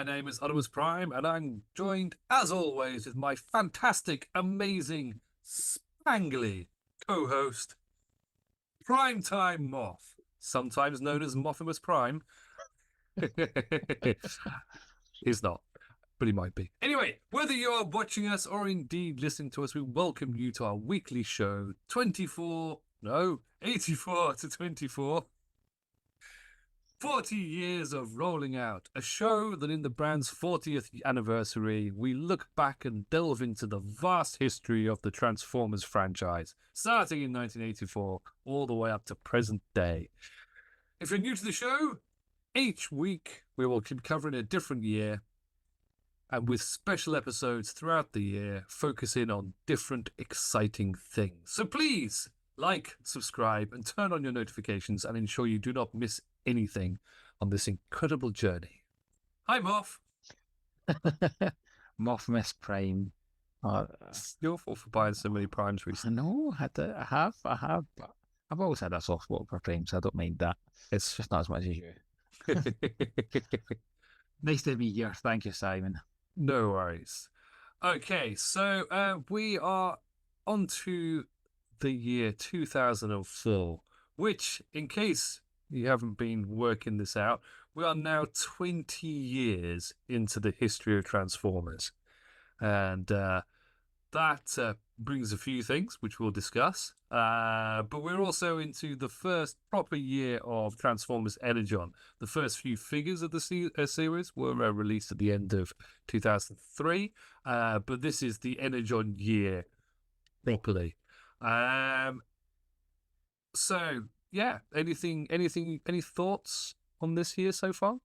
My name is Oddimus Prime, and I'm joined, as always, with my fantastic, amazing, spangly co-host, Primetime Moff, sometimes known as Moffimus Prime. He's not, but he might be. Anyway, whether you are watching us or indeed listening to us, we welcome you to our weekly show, 84 to 24. 40 years of rolling out, a show that in the brand's 40th anniversary, we look back and delve into the vast history of the Transformers franchise, starting in 1984, all the way up to present day. If you're new to the show, each week we will keep covering a different year, and with special episodes throughout the year, focusing on different exciting things. So please, like, subscribe, and turn on your notifications and ensure you do not miss anything on this incredible journey. Hi, Moff. Moffimus Prime. It's your fault for buying so many primes I recently. know, I have. But I've always had a soft spot for Prime, so I don't mind that. It's just not as much as you. Nice to be here. Thank you, Simon. No worries. Okay, so we are on to the year 2004, which, in case you haven't been working this out, we are now 20 years into the history of Transformers. And that brings a few things, which we'll discuss. But we're also into the first proper year of Transformers Energon. The first few figures of the series were released at the end of 2003. But this is the Energon year properly. So yeah, any thoughts on this year so far?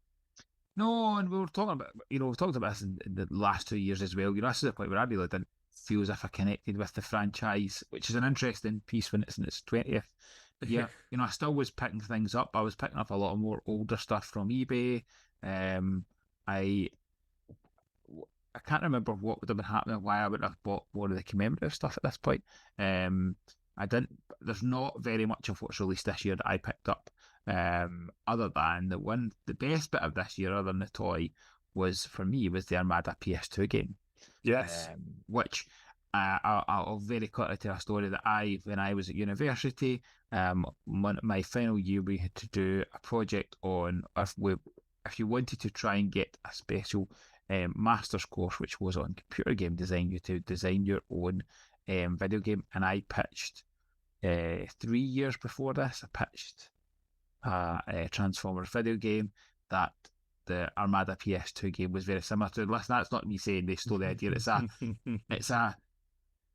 No, and we were talking about, we've talked about this in the last 2 years as well. This is the point where I really didn't feel as if I connected with the franchise, which is an interesting piece when it's in its 20th year. I still was picking things up. I was picking up a lot of more older stuff from eBay. I can't remember what would have been happening, why I would have bought more of the commemorative stuff at this point. I didn't. There's not very much of what's released this year that I picked up. Other than the best bit of this year, other than the toy, was for me was the Armada PS2 game. Yes. Which I'll very quickly tell a story that when I was at university, my final year, we had to do a project on if you wanted to try and get a special master's course, which was on computer game design, you to design your own video game. And I pitched 3 years before this. I pitched a Transformers video game that the Armada PS2 game was very similar to. Listen, that's not me saying they stole the idea. It's a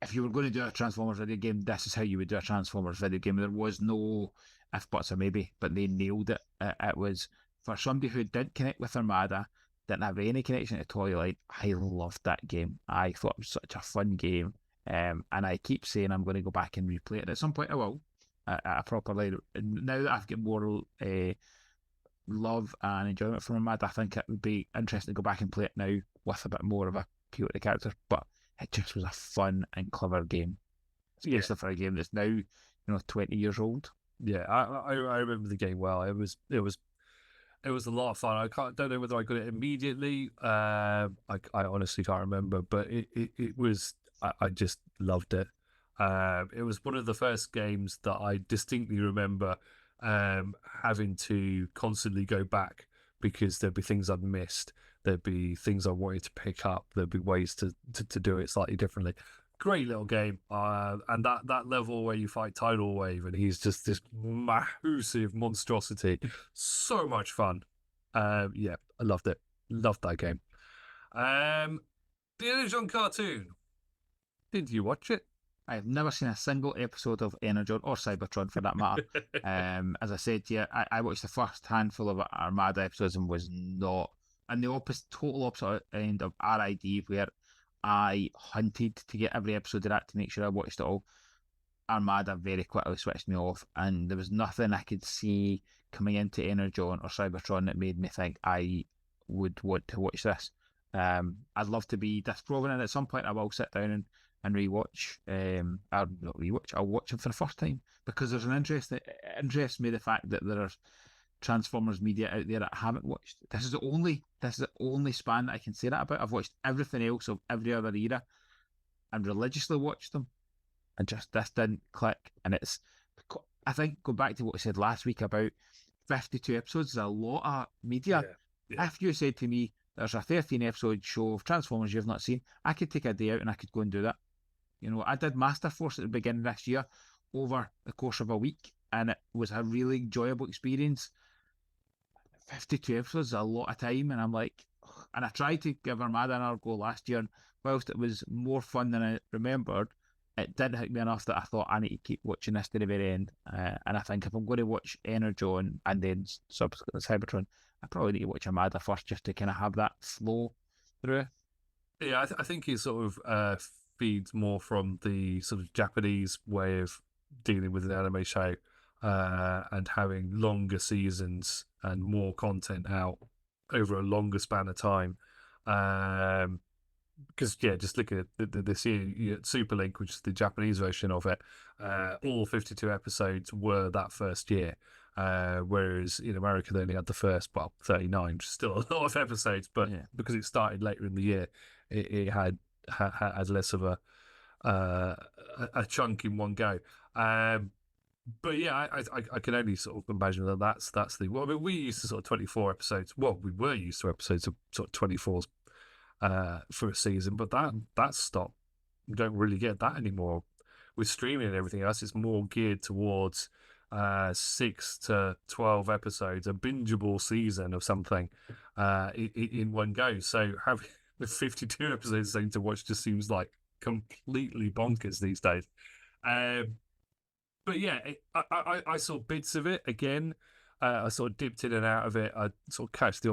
if you were going to do a Transformers video game, this is how you would do a Transformers video game. There was no if, buts, or maybe, but they nailed it. It was for somebody who didn't connect with Armada, didn't have any connection to toy line. I loved that game. I thought it was such a fun game. And I keep saying I'm going to go back and replay it. At some point I will, at a proper level. Now that I've got more love and enjoyment from Armada, I think it would be interesting to go back and play it now with a bit more of a appeal to the characters. But it just was a fun and clever game, especially for a game that's now 20 years old. Yeah, I remember the game well. It was a lot of fun. Don't know whether I got it immediately. I honestly can't remember, but it was. I just loved it. It was one of the first games that I distinctly remember having to constantly go back because there'd be things I'd missed. There'd be things I wanted to pick up. There'd be ways to do it slightly differently. Great little game. And that level where you fight Tidal Wave and he's just this massive monstrosity. So much fun. Yeah, I loved it. Loved that game. The Energon cartoon. Did you watch it? I've never seen a single episode of Energon or Cybertron for that matter. As I said to you, I watched the first handful of Armada episodes and was not in the total opposite end of RID, where I hunted to get every episode of that to make sure I watched it all. Armada very quickly switched me off, and there was nothing I could see coming into Energon or Cybertron that made me think I would want to watch this. I'd love to be disproven, and at some point I will sit down and rewatch. I'll not rewatch. I'll watch them for the first time because there's an interest. It interests me the fact that there's Transformers media out there that I haven't watched. This is the only span that I can say that about. I've watched everything else of every other era and religiously watched them, and just this didn't click. And I think, go back to what I said last week about 52 episodes is a lot of media. Yeah. If you said to me, there's a 13 episode show of Transformers you've not seen, I could take a day out and I could go and do that. You know, I did Master Force at the beginning of this year over the course of a week, and it was a really enjoyable experience. 52 episodes is a lot of time, and I'm like, ugh. And I tried to give Armada another go last year, and whilst it was more fun than I remembered, it did hit me enough that I thought I need to keep watching this to the very end. And I think if I'm going to watch Energon and then subsequently Cybertron, I probably need to watch Armada first just to kind of have that flow through. Yeah, I think it sort of feeds more from the sort of Japanese way of dealing with an anime show, and having longer seasons and more content out over a longer span of time. Because just looking at this year, Super Link, which is the Japanese version of it, all 52 episodes were that first year. Whereas in America they only had the first 39, which is still a lot of episodes, but because it started later in the year, it had less of a chunk in one go. But yeah, I can only sort of imagine that's the. Well, I mean, we used to sort of 24 episodes. Well, we were used to episodes of sort of 24s for a season, but that stopped. You don't really get that anymore. With streaming and everything else, it's more geared towards 6 to 12 episodes, a bingeable season of something in one go. So having the 52 episodes to watch just seems like completely bonkers these days. But yeah, I saw bits of it again. I sort of dipped in and out of it. I sort of catch the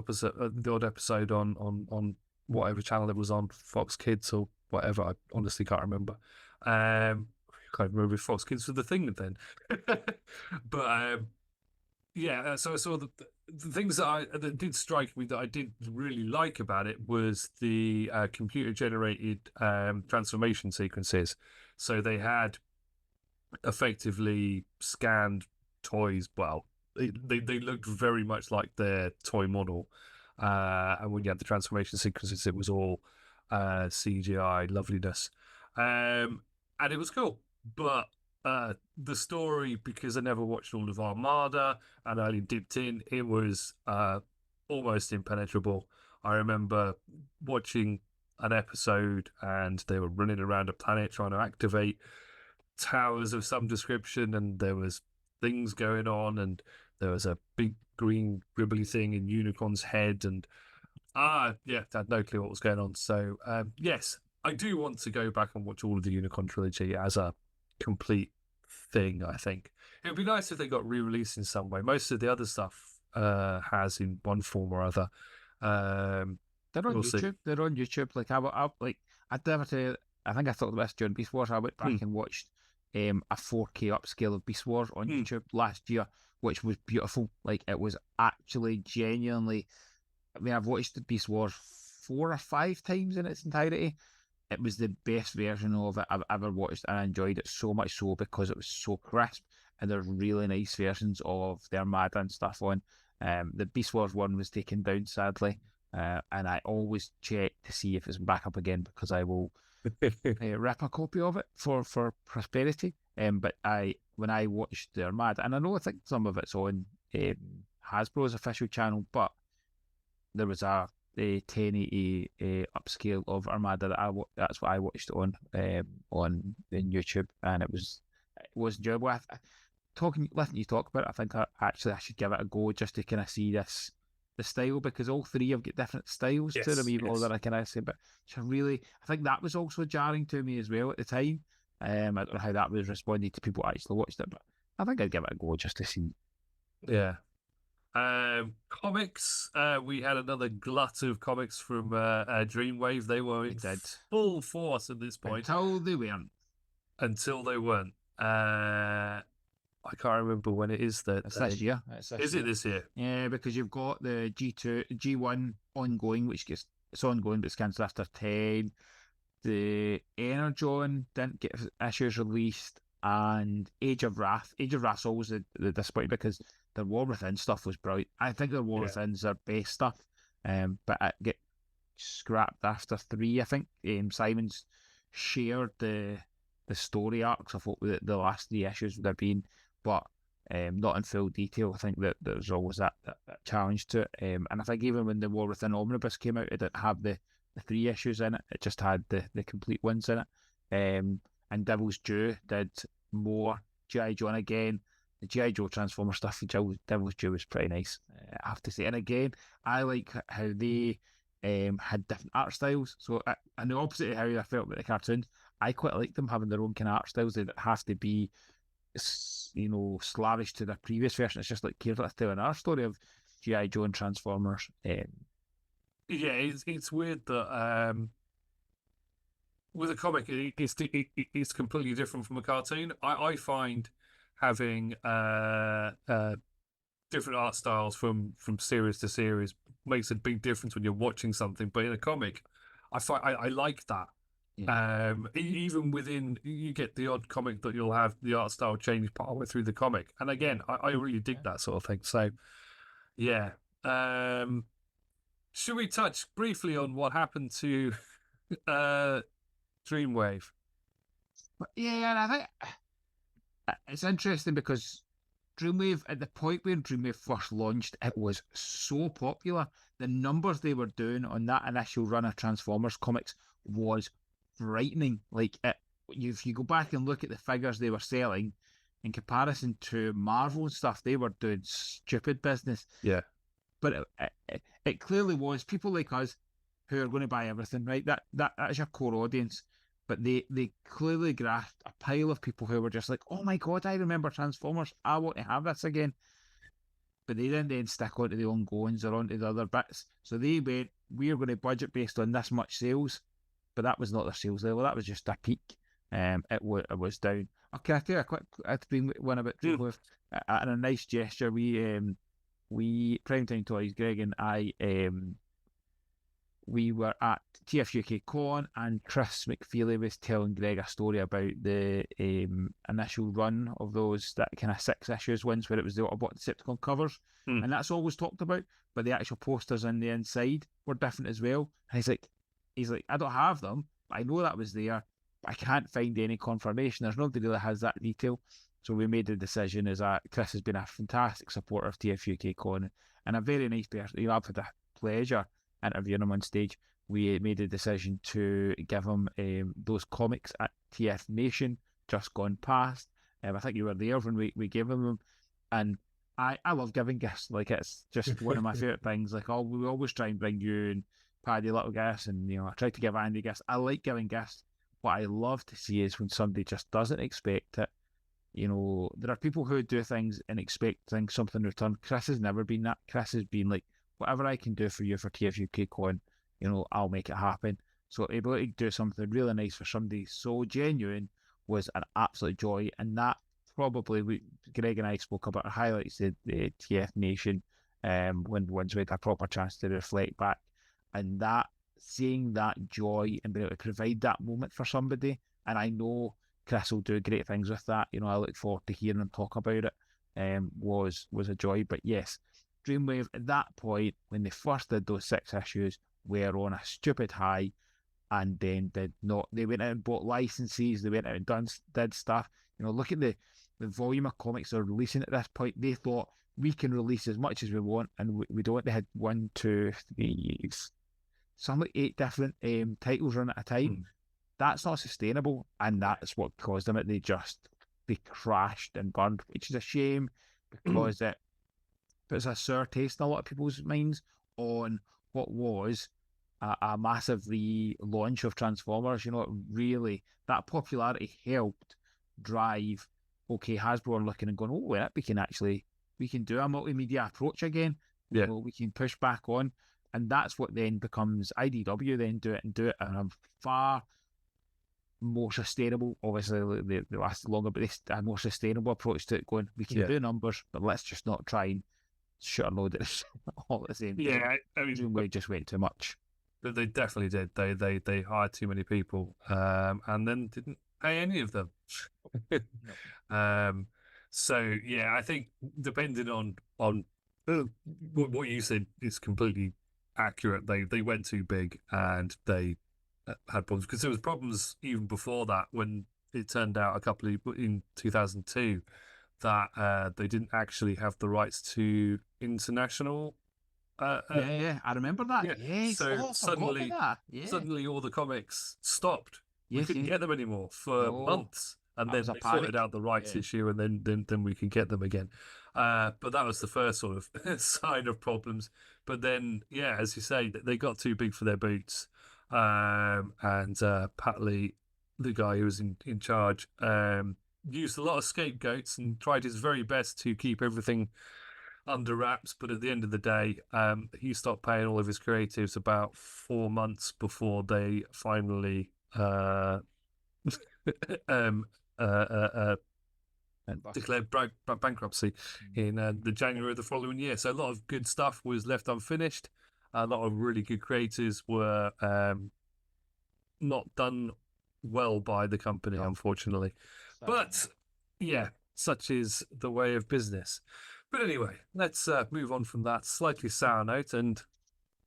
odd episode on whatever channel it was on, Fox Kids or whatever. I honestly can't remember. Can't remember if Fox Kids was the thing then. But so I saw the things that did strike me that I did really like about it was the computer generated transformation sequences. So they had effectively scanned toys. Well, they looked very much like their toy model, and when you had the transformation sequences, it was all CGI loveliness, and it was cool. But the story, because I never watched all of Armada and I only dipped in, it was almost impenetrable. I remember watching an episode and they were running around a planet trying to activate towers of some description, and there was things going on, and there was a big green gribbly thing in Unicorn's head, and I had no clue what was going on. So yes, I do want to go back and watch all of the Unicorn trilogy as a complete thing. I think it would be nice if they got re-released in some way. Most of the other stuff has in one form or other. They're on YouTube. They're on YouTube. Like I'd never tell you, I think I thought about this during Beast Wars. I went back and watched a 4K upscale of Beast Wars on YouTube last year, which was beautiful. Like, it was actually genuinely. I mean, I've watched the Beast Wars 4 or 5 times in its entirety. It was the best version of it I've ever watched, and I enjoyed it so much so because it was so crisp, and there's really nice versions of the Armada and stuff on. The Beast Wars one was taken down, sadly, and I always check to see if it's back up again, because I will rip a copy of it for prosperity. But when I watched the Armada, and I think some of it's on Hasbro's official channel, but there was a 1080 upscale of Armada that's what I watched on YouTube, and it was enjoyable. Listening you talk about it, I think I should give it a go just to kind of see the style, because all three have got different styles to them, even though I can say, but I think that was also jarring to me as well at the time. I don't know how that was responded to people who actually watched it, but I think I'd give it a go just to see. Yeah. Comics, we had another glut of comics from Dreamwave. They were in full force at this point. Until they weren't. I can't remember when it is that. It's this year. Is it this year? Yeah, because you've got the G1 ongoing, it's ongoing, but it's cancelled after 10. The Energon didn't get issues released. and Age of Wrath. Age of Wrath's always the disappointing because their War Within stuff was brilliant. I think their War Yeah. Within's their best stuff, but it get scrapped after 3. I think Simon's shared the story arcs of what the last 3 issues would have been, but not in full detail. I think that there's always that challenge to it. And I think even when the War Within Omnibus came out, it didn't have the 3 issues in it. It just had the complete ones in it. And Devil's Due did more. G.I. Joe again. The G.I. Joe Transformer stuff with Devil's Due was pretty nice, I have to say. And again, I like how they had different art styles. So, and the opposite of how I felt about the cartoons, I quite like them having their own kind of art styles. They don't have to be, slavish to their previous version. It's just like, here's let's tell an art story of G.I. Joe and Transformers. Yeah, it's weird that with a comic, it's completely different from a cartoon. I find having different art styles from series to series makes a big difference when you're watching something. But in a comic, I find I like that. Yeah. Even within, you get the odd comic that you'll have the art style change partway through the comic, and again, I really dig that sort of thing. So, yeah. Should we touch briefly on what happened to Dreamwave? But yeah, and I think it's interesting because Dreamwave, at the point where Dreamwave first launched, it was so popular. The numbers they were doing on that initial run of Transformers comics was frightening. Like, if you go back and look at the figures they were selling in comparison to Marvel and stuff, they were doing stupid business. Yeah. But it clearly was people like us who are going to buy everything, right? That's your core audience. But they clearly grasped a pile of people who were just like, oh my God, I remember Transformers. I want to have this again. But they didn't then stick onto the ongoings or onto the other bits. So they went, we're going to budget based on this much sales. But that was not their sales level. That was just a peak. It was down. Okay, I tell you a quick, it's been one about Dreamwave. And a nice gesture. We Primetime Toys, Greg and I, we were at TF UK Con, and Chris McFeely was telling Greg a story about the initial run of those, that kind of 6 issues ones where it was the Autobot Decepticon covers, and that's always talked about, but the actual posters on the inside were different as well. And he's like, I don't have them, but I know that was there, but I can't find any confirmation. There's nobody really has that detail. So we made the decision, is that Chris has been a fantastic supporter of TF UK Con and a very nice person. I've had a pleasure interviewing him on stage. We made a decision to give him those comics at TF Nation just gone past. I think you were there when we gave him them, and I love giving gifts. Like, it's just one of my favorite things. Like, we always try and bring you and Paddy little gifts, and I try to give Andy gifts. I like giving gifts. What I love to see is when somebody just doesn't expect it. There are people who do things and expect something in return. Chris has never been that. Chris has been like, whatever I can do for you for TF UK Con, I'll make it happen. So able to do something really nice for somebody so genuine was an absolute joy. And that probably, Greg and I spoke about highlights the TF Nation once we had a proper chance to reflect back. And that, seeing that joy and being able to provide that moment for somebody, and I know Chris will do great things with that. I look forward to hearing him talk about it. Was a joy. But yes, Dreamwave at that point, when they first did those 6 issues, were on a stupid high, and then did not. They went out and bought licenses. They went out and did stuff. Look at the volume of comics they're releasing at this point. They thought, we can release as much as we want, and we don't. They had 1, 2, 3, some like 8 different titles run at a time. That's not sustainable, and that's what caused them. They crashed and burned, which is a shame, because it puts a sour taste in a lot of people's minds on what was a massive relaunch of Transformers. Really, that popularity helped drive. Okay, Hasbro are looking and going, oh, yeah, we can do a multimedia approach again. Yeah. We can push back on, and that's what then becomes IDW. Then do it in a far more sustainable, obviously they last longer, but it's a more sustainable approach to it, going, we can do numbers, but let's just not try and shut a load of all at the same time. Yeah, I mean, we just went too much. They definitely did. They hired too many people, and then didn't pay any of them. No. um, so yeah, I think depending on uh, what you said is completely accurate. They went too big and they had problems because there was problems even before that when it turned out in 2002 that they didn't actually have the rights to international. Yeah, yeah, I remember that. Yeah, Yes. so Oh, I forgot about that. Yeah. suddenly all the comics stopped. We Yes, couldn't yes. get them anymore for No, months, and that then was a they sorted panic. out the rights Yeah. issue, and then we could get them again. But that was the first sort of sign of problems. But then, yeah, as you say, they got too big for their boots, and Pat Lee, the guy who was in charge, used a lot of scapegoats and tried his very best to keep everything under wraps. But at the end of the day, he stopped paying all of his creatives about 4 months before they finally um, uh, uh, uh, And bust. declared bankruptcy Mm. in the January of the following year. So a lot of good stuff was left unfinished. A lot of really good creators were not done well by the company, No, unfortunately. sadly But yeah, such is the way of business. But anyway, let's move on from that slightly sour note and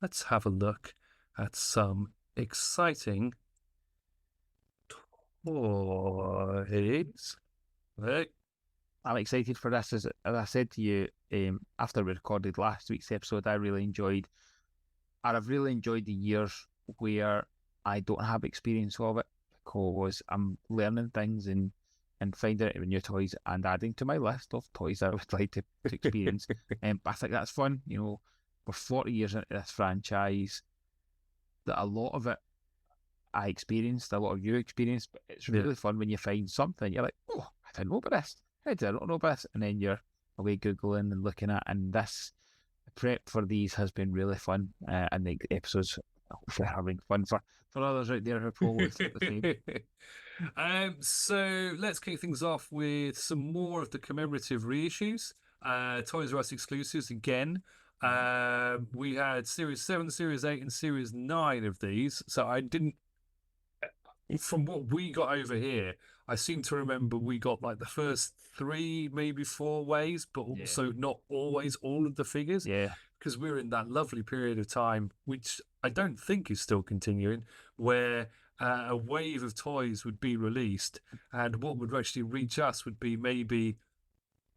let's have a look at some exciting toys. Hey, I'm excited for this. As I said to you, after we recorded last week's episode, I've really enjoyed the years where I don't have experience of it because I'm learning things and finding out new toys and adding to my list of toys I would like to experience. But I think that's fun. We're 40 years into this franchise. That a lot of it I experienced, a lot of you experienced, but it's yeah. really fun when you find something. You're like, oh, I didn't know about this. How did I not know about this? And then you're away Googling and looking at, and this prep for these has been really fun. And the episodes, hopefully, having fun for others out there who probably felt the same. So let's kick things off with some more of the commemorative reissues. Toys R Us exclusives again. We had Series 7, Series 8, and Series 9 of these. So I didn't, from what we got over here, I seem to remember we got like the first three, maybe four waves, but Yeah. also not always all of the figures Yeah. because we're in that lovely period of time, which I don't think is still continuing, where a wave of toys would be released, and what would actually reach us would be maybe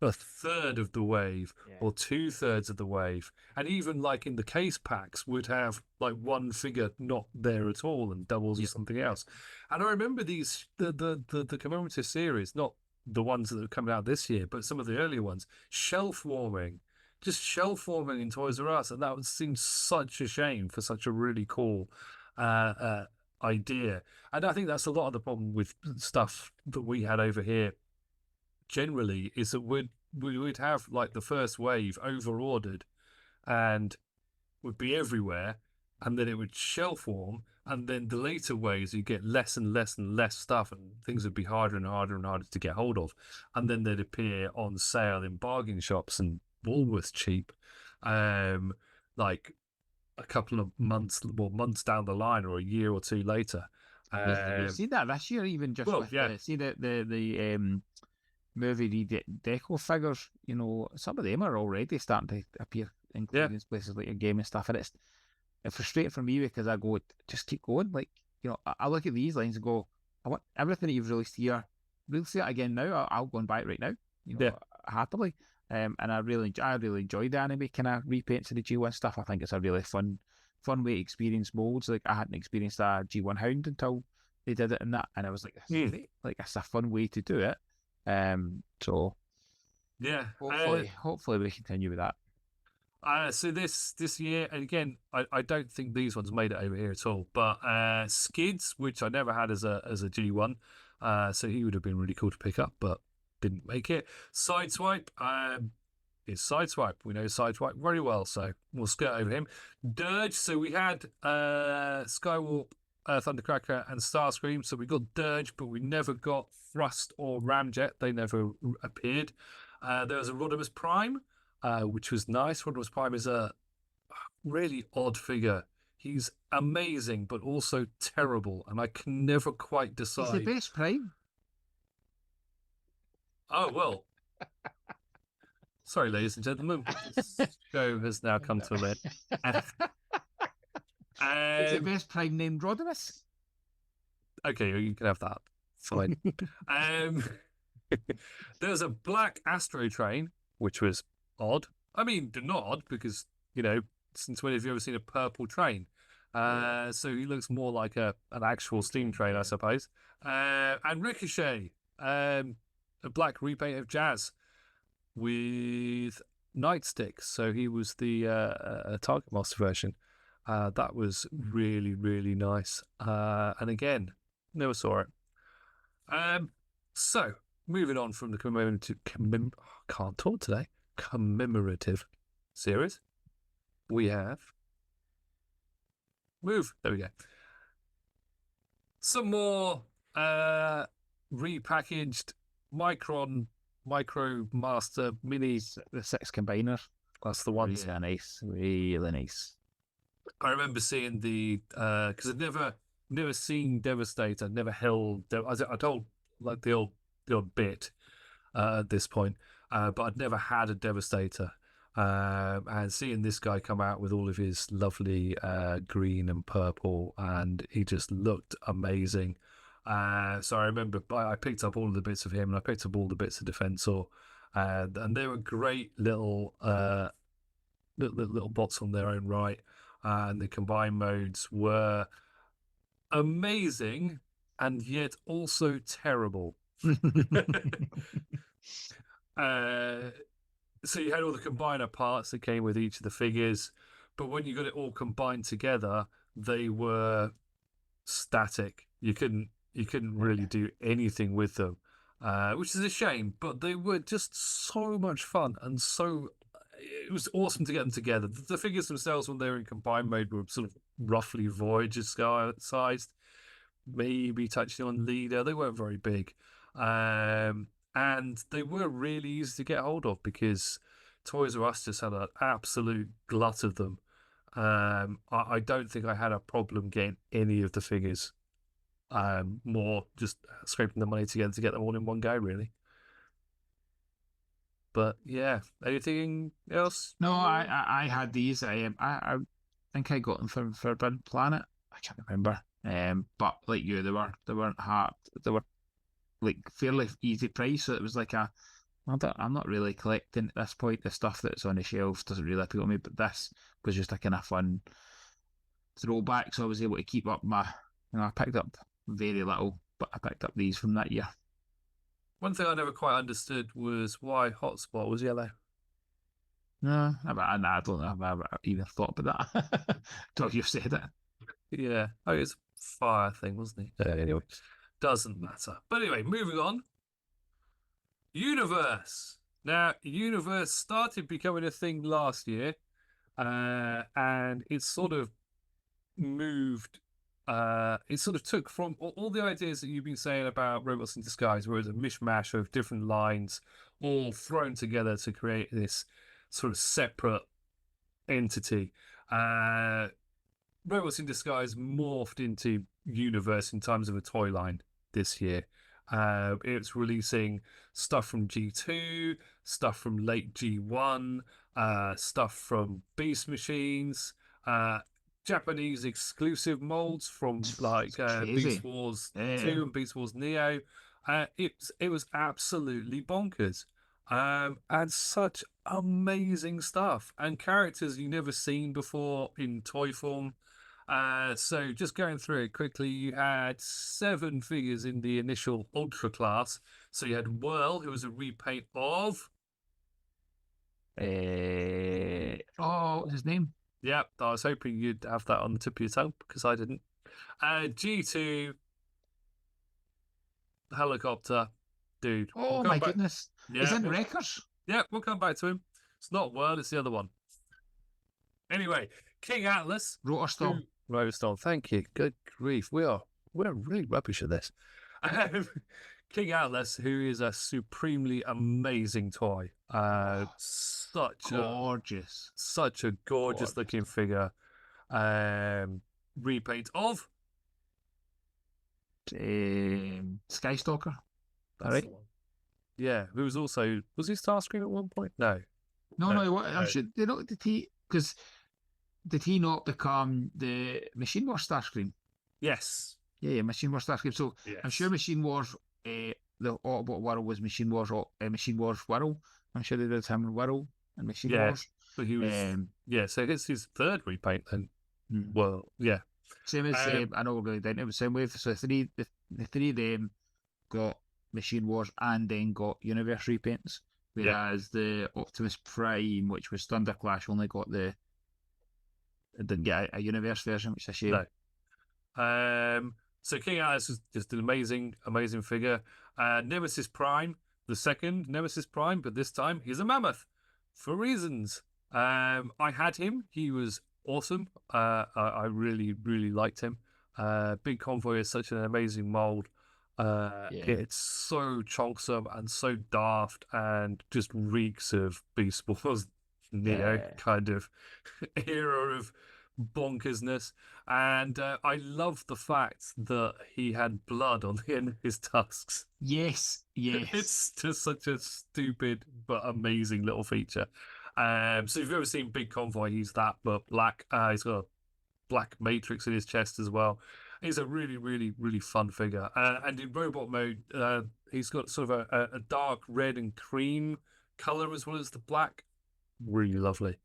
a third of the wave Yeah. or two-thirds of the wave. And even like in the case packs would have like one figure not there at all and doubles or Yep. something else. And I remember the commemorative series, not the ones that are coming out this year, but some of the earlier ones, shelf warming. Just shelf warming in Toys R Us, and that would seem such a shame for such a really cool idea. And I think that's a lot of the problem with stuff that we had over here generally is that we would have like the first wave over ordered and would be everywhere, and then it would shelf warm, and then the later waves you get less and less and less stuff, and things would be harder and harder and harder to get hold of, and then they'd appear on sale in bargain shops and Woolworths cheap, like a couple of months, well, months down the line or a year or two later. You've seen that this year, even just Well, with yeah, the movie deco figures. Some of them are already starting to appear, yeah, including places like your game and stuff. And it's frustrating for me because I go, just keep going. Like, I look at these lines and go, I want everything that you've released here. Release it again now. I'll go and buy it right now. yeah. Happily. And I really enjoy the anime kind of repaints of the G1 stuff. I think it's a really fun way to experience molds. Like, I hadn't experienced a G1 Hound until they did it in that, and I was like, this is great. Like, it's a fun way to do it. So Yeah. hopefully we continue with that. So this year, and again, I don't think these ones made it over here at all. But Skids, which I never had as a G1, so he would have been really cool to pick up, but didn't make it. Sideswipe, is Sideswipe. We know Sideswipe very well, so we'll skirt over him. Dirge. So we had Skywarp, Thundercracker, and Starscream. So we got Dirge, but we never got Thrust or Ramjet. They never appeared. There was a Rodimus Prime, which was nice. Rodimus Prime is a really odd figure. He's amazing, but also terrible, and I can never quite He's the decide. best Prime. Oh, well. Sorry, ladies and gentlemen, but this show has now come to an end. Is it best Prime named Rodimus? Okay, you can have that. Fine. um, there's a black Astro train, which was odd. I mean, not odd because, since when have you ever seen a purple train? So he looks more like an actual steam train, I suppose. And Ricochet, a black repaint of Jazz with nightsticks. So he was the Target Master version. That was really, really nice. And again, never saw it. So moving on from the can't talk today. Commemorative series, we have move. There we go. Some more repackaged Micro Master Mini. The 6 combiner. That's the ones. Really nice. Really nice. I remember seeing the because I'd never seen Devastator, never held. I told like the old bit at this point, but I'd never had a Devastator. And seeing this guy come out with all of his lovely green and purple, and he just looked amazing. So I remember I picked up all of the bits of him, and I picked up all the bits of Defensor, and they were great little bots on their own right. And the combined modes were amazing and yet also terrible. So you had all the combiner parts that came with each of the figures, but when you got it all combined together, they were static. You couldn't really do anything with them, which is a shame. But they were just so much fun, and it was awesome to get them together. The figures themselves, when they were in combined mode, were sort of roughly Voyager sized, maybe touching on Leader. They weren't very big. And they were really easy to get hold of because Toys R Us just had an absolute glut of them. I don't think I had a problem getting any of the figures. More just scraping the money together to get them all in one go, really. But yeah, anything else? No, I had these. I think I got them from Forbidden Planet. I can't remember. But like you, they weren't hard. They were like fairly easy price. So it was like I'm not really collecting at this point. The stuff that's on the shelf doesn't really appeal to me. But this was just a kind of fun throwback. So I was able to keep up my. I picked up very little, but I picked up these from that year. One thing I never quite understood was why Hotspot was yellow. No, I don't know if I ever even thought about that until you said it. Yeah, oh, it's a fire thing, wasn't he? Anyway, doesn't matter. But anyway, moving on. Universe. Now, Universe started becoming a thing last year, and it sort of moved. It sort of took from all the ideas that you've been saying about Robots in Disguise, where it's a mishmash of different lines all thrown together to create this sort of separate entity. Robots in Disguise morphed into Universe in terms of a toy line this year. It's releasing stuff from G2, stuff from late G1, stuff from Beast Machines, Japanese exclusive molds from like Beast Wars 2 and Beast Wars Neo. It was absolutely bonkers. And such amazing stuff and characters you've never seen before in toy form. So just going through it quickly, you had 7 figures in the initial Ultra class. So you had Whirl, who was a repaint of... what's his name? Yep, I was hoping you'd have that on the tip of your tongue because I didn't. G2, Helicopter, dude. Oh my goodness. Yeah, he's in Wreckers. Yeah, we'll come back to him. It's not Whirl, it's the other one. Anyway, King Atlas. Rotorstorm. Rotorstorm, thank you. Good grief. We're really rubbish at this. King Atlas, who is a supremely amazing toy. Such a gorgeous looking figure. Repaint of Skystalker. That's the one. Yeah, who was also was he Starscream at one point? No, No, what? no. Actually, did not did he? Because did he not become the Machine Wars Starscream? Yes, Yeah, Machine Wars Starscream. So I'm sure yes, Machine Wars, the Autobot world was Machine Wars, Machine Wars world. I'm sure they did him in World and Machine yeah. Wars. But he was yeah. So it's his third repaint then. Hmm. Well, yeah. Same as I know we're going down. It was the same way. So the three of them got Machine Wars and then got Universe repaints, whereas the Optimus Prime, which was Thunderclash, only got didn't get a Universe version, which is a shame. No. So King Atlas is just an amazing, amazing figure. Nemesis Prime, the second Nemesis Prime, but this time he's a mammoth for reasons. I had him. He was awesome. I really, really liked him. Big Convoy is such an amazing mold. It's so chonksome and so daft and just reeks of Beast Wars Neo kind of era of bonkersness. And I love the fact that he had blood on the end of his tusks. Yes. It's just such a stupid but amazing little feature. So if you've ever seen Big Convoy, he's that, but black. He's got a black matrix in his chest as well. He's a really, really, really fun figure. And in robot mode, he's got sort of a dark red and cream color as well as the black. Really lovely.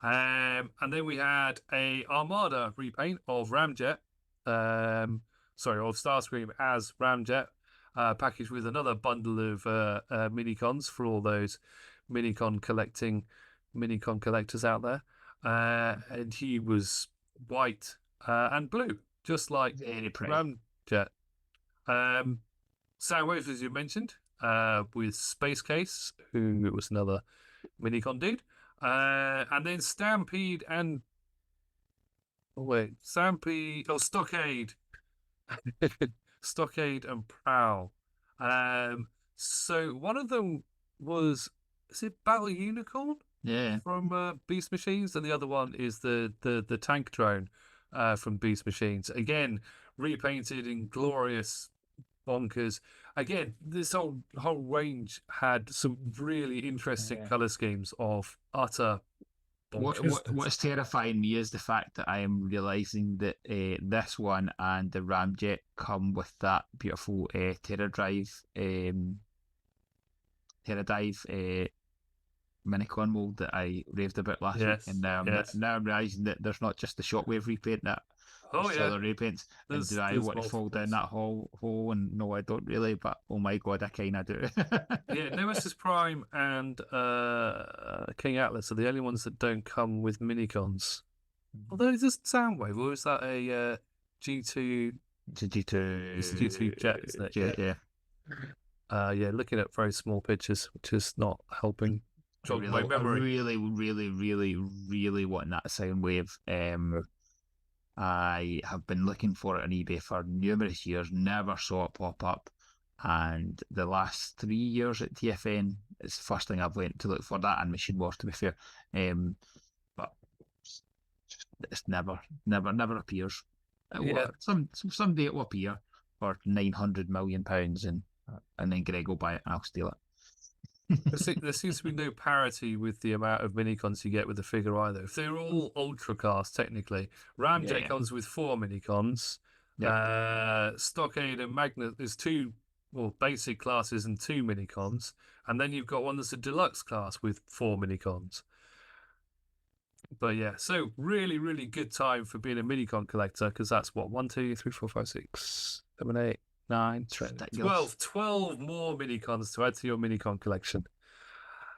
And then we had a Armada repaint of Ramjet. Of Starscream as Ramjet, packaged with another bundle of minicons for all those minicon collectors out there. And he was white and blue, just like Very pretty. Ramjet. Soundwave, as you mentioned, with Space Case, who was another minicon dude. And then Stampede and Stockade. Stockade and Prowl. So one of them is it Battle Unicorn? Yeah. From Beast Machines, and the other one is the tank drone from Beast Machines. Again, repainted in glorious bonkers. Again, this whole range had some really interesting color schemes of utter bonkers. What's terrifying me is the fact that I am realizing that this one and the Ramjet come with that beautiful Terra Dive minicon mold that I raved about last week, and now I'm realizing that there's not just the Shockwave repaint, that other repaints. And do I want to fall down that hole? And no, I don't really, but oh my god, I kind of do. Nemesis Prime and King Atlas are the only ones that don't come with minicons. Although is this Soundwave, or is that a G2? It's a G2. It's a G2 jet, isn't it? Yeah. Looking at very small pictures, which is not helping. I really want that Soundwave. I have been looking for it on eBay for numerous years, never saw it pop up, and the last 3 years at TFN, it's the first thing I've went to look for, that and Machine Wars, to be fair. But it's never appears. Someday it will appear for £900 million, and then Greg will buy it and I'll steal it. There seems to be no parity with the amount of minicons you get with the figure either. If they're all ultra cast, technically, Ramjet comes with 4 minicons. Stockade and Magnet, there's 2 basic classes and 2 minicons, and then you've got one that's a deluxe class with 4 minicons. But yeah, so really, really good time for being a minicon collector, because that's what 1, 2, 3, 4, 5, 6, 7, 8, 9, 12 more minicons to add to your minicon collection.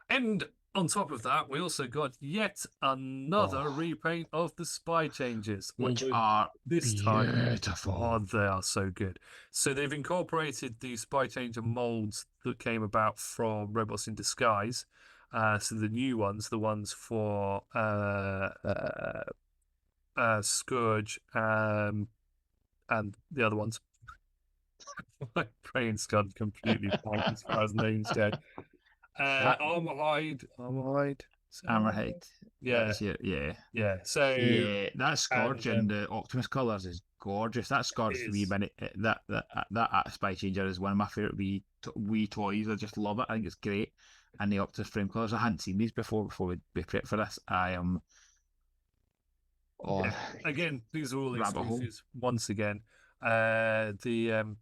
And on top of that, we also got yet another repaint of the Spy Changes, which are this beautiful. Time, they are so good. So they've incorporated the Spy Changer molds that came about from Robots in Disguise. So the new ones, the ones for Scourge and the other ones. My brain's gone completely blank as far as names go. Armorhide. Armorhide. Yeah, yeah. So Yeah, that and Scourge in the Optimus colours is gorgeous. That Scourge wee is mini, that Spy Changer is one of my favourite wee toys. I just love it. I think it's great. And the Optimus Prime colours, I hadn't seen these before we prep for this. I am on yeah. Again, these are all rabbit hole. exclusives. Once again, the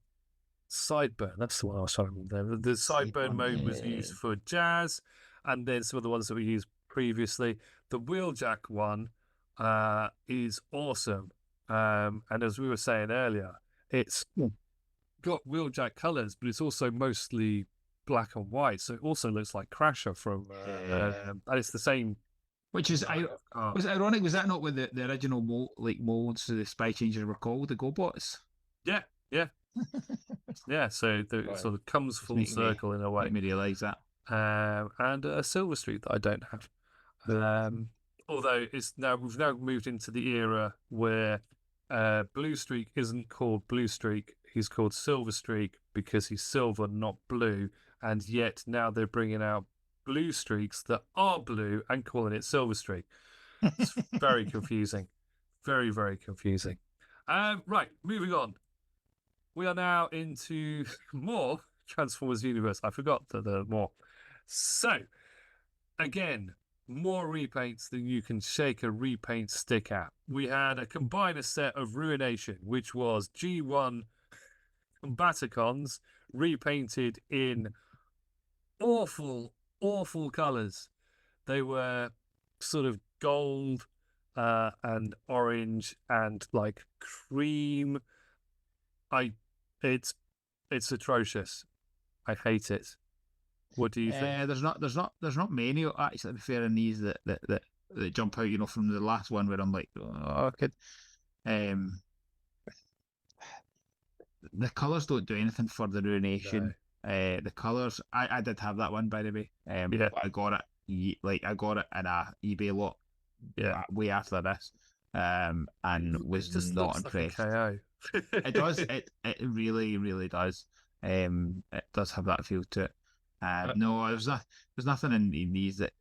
Sideburn. That's the one I was trying to remember. The Sideburn Sideburn, mode was used for Jazz, and then some of the ones that we used previously. The Wheeljack one is awesome. And as we were saying earlier, it's got Wheeljack colors, but it's also mostly black and white. So it also looks like Crasher from, and it's the same. Which is was it ironic? Was that not what the original molds of the Spy Changers were called? The GoBots. Yeah, yeah, yeah. So it sort of comes full circle in a way. Make me realise that. And a Silver Streak that I don't have. Although we've now moved into the era where Blue Streak isn't called Blue Streak, he's called Silver Streak because he's silver, not blue. And yet now they're bringing out blue streaks that are blue and calling it Silver Streak. It's very confusing. Very, very confusing. Right, moving on. We are now into more Transformers Universe. I forgot that there are more. So, again, more repaints than you can shake a repaint stick at. We had a combiner set of Ruination, which was G1 Combaticons repainted in awful, awful colours. They were sort of gold and orange and like cream. It's atrocious. I hate it. What do you think? There's not many actually, to be fair, in these that jump out, from the last one where I'm like, oh, I could. The colours don't do anything for the Ruination. No. The colours, I did have that one, by the way. Yeah. I got it I got it in a eBay lot. Yeah. Way after this. And was just not impressed. Like a KO. It does. It really, really does. It does have that feel to it. No, there's nothing in these that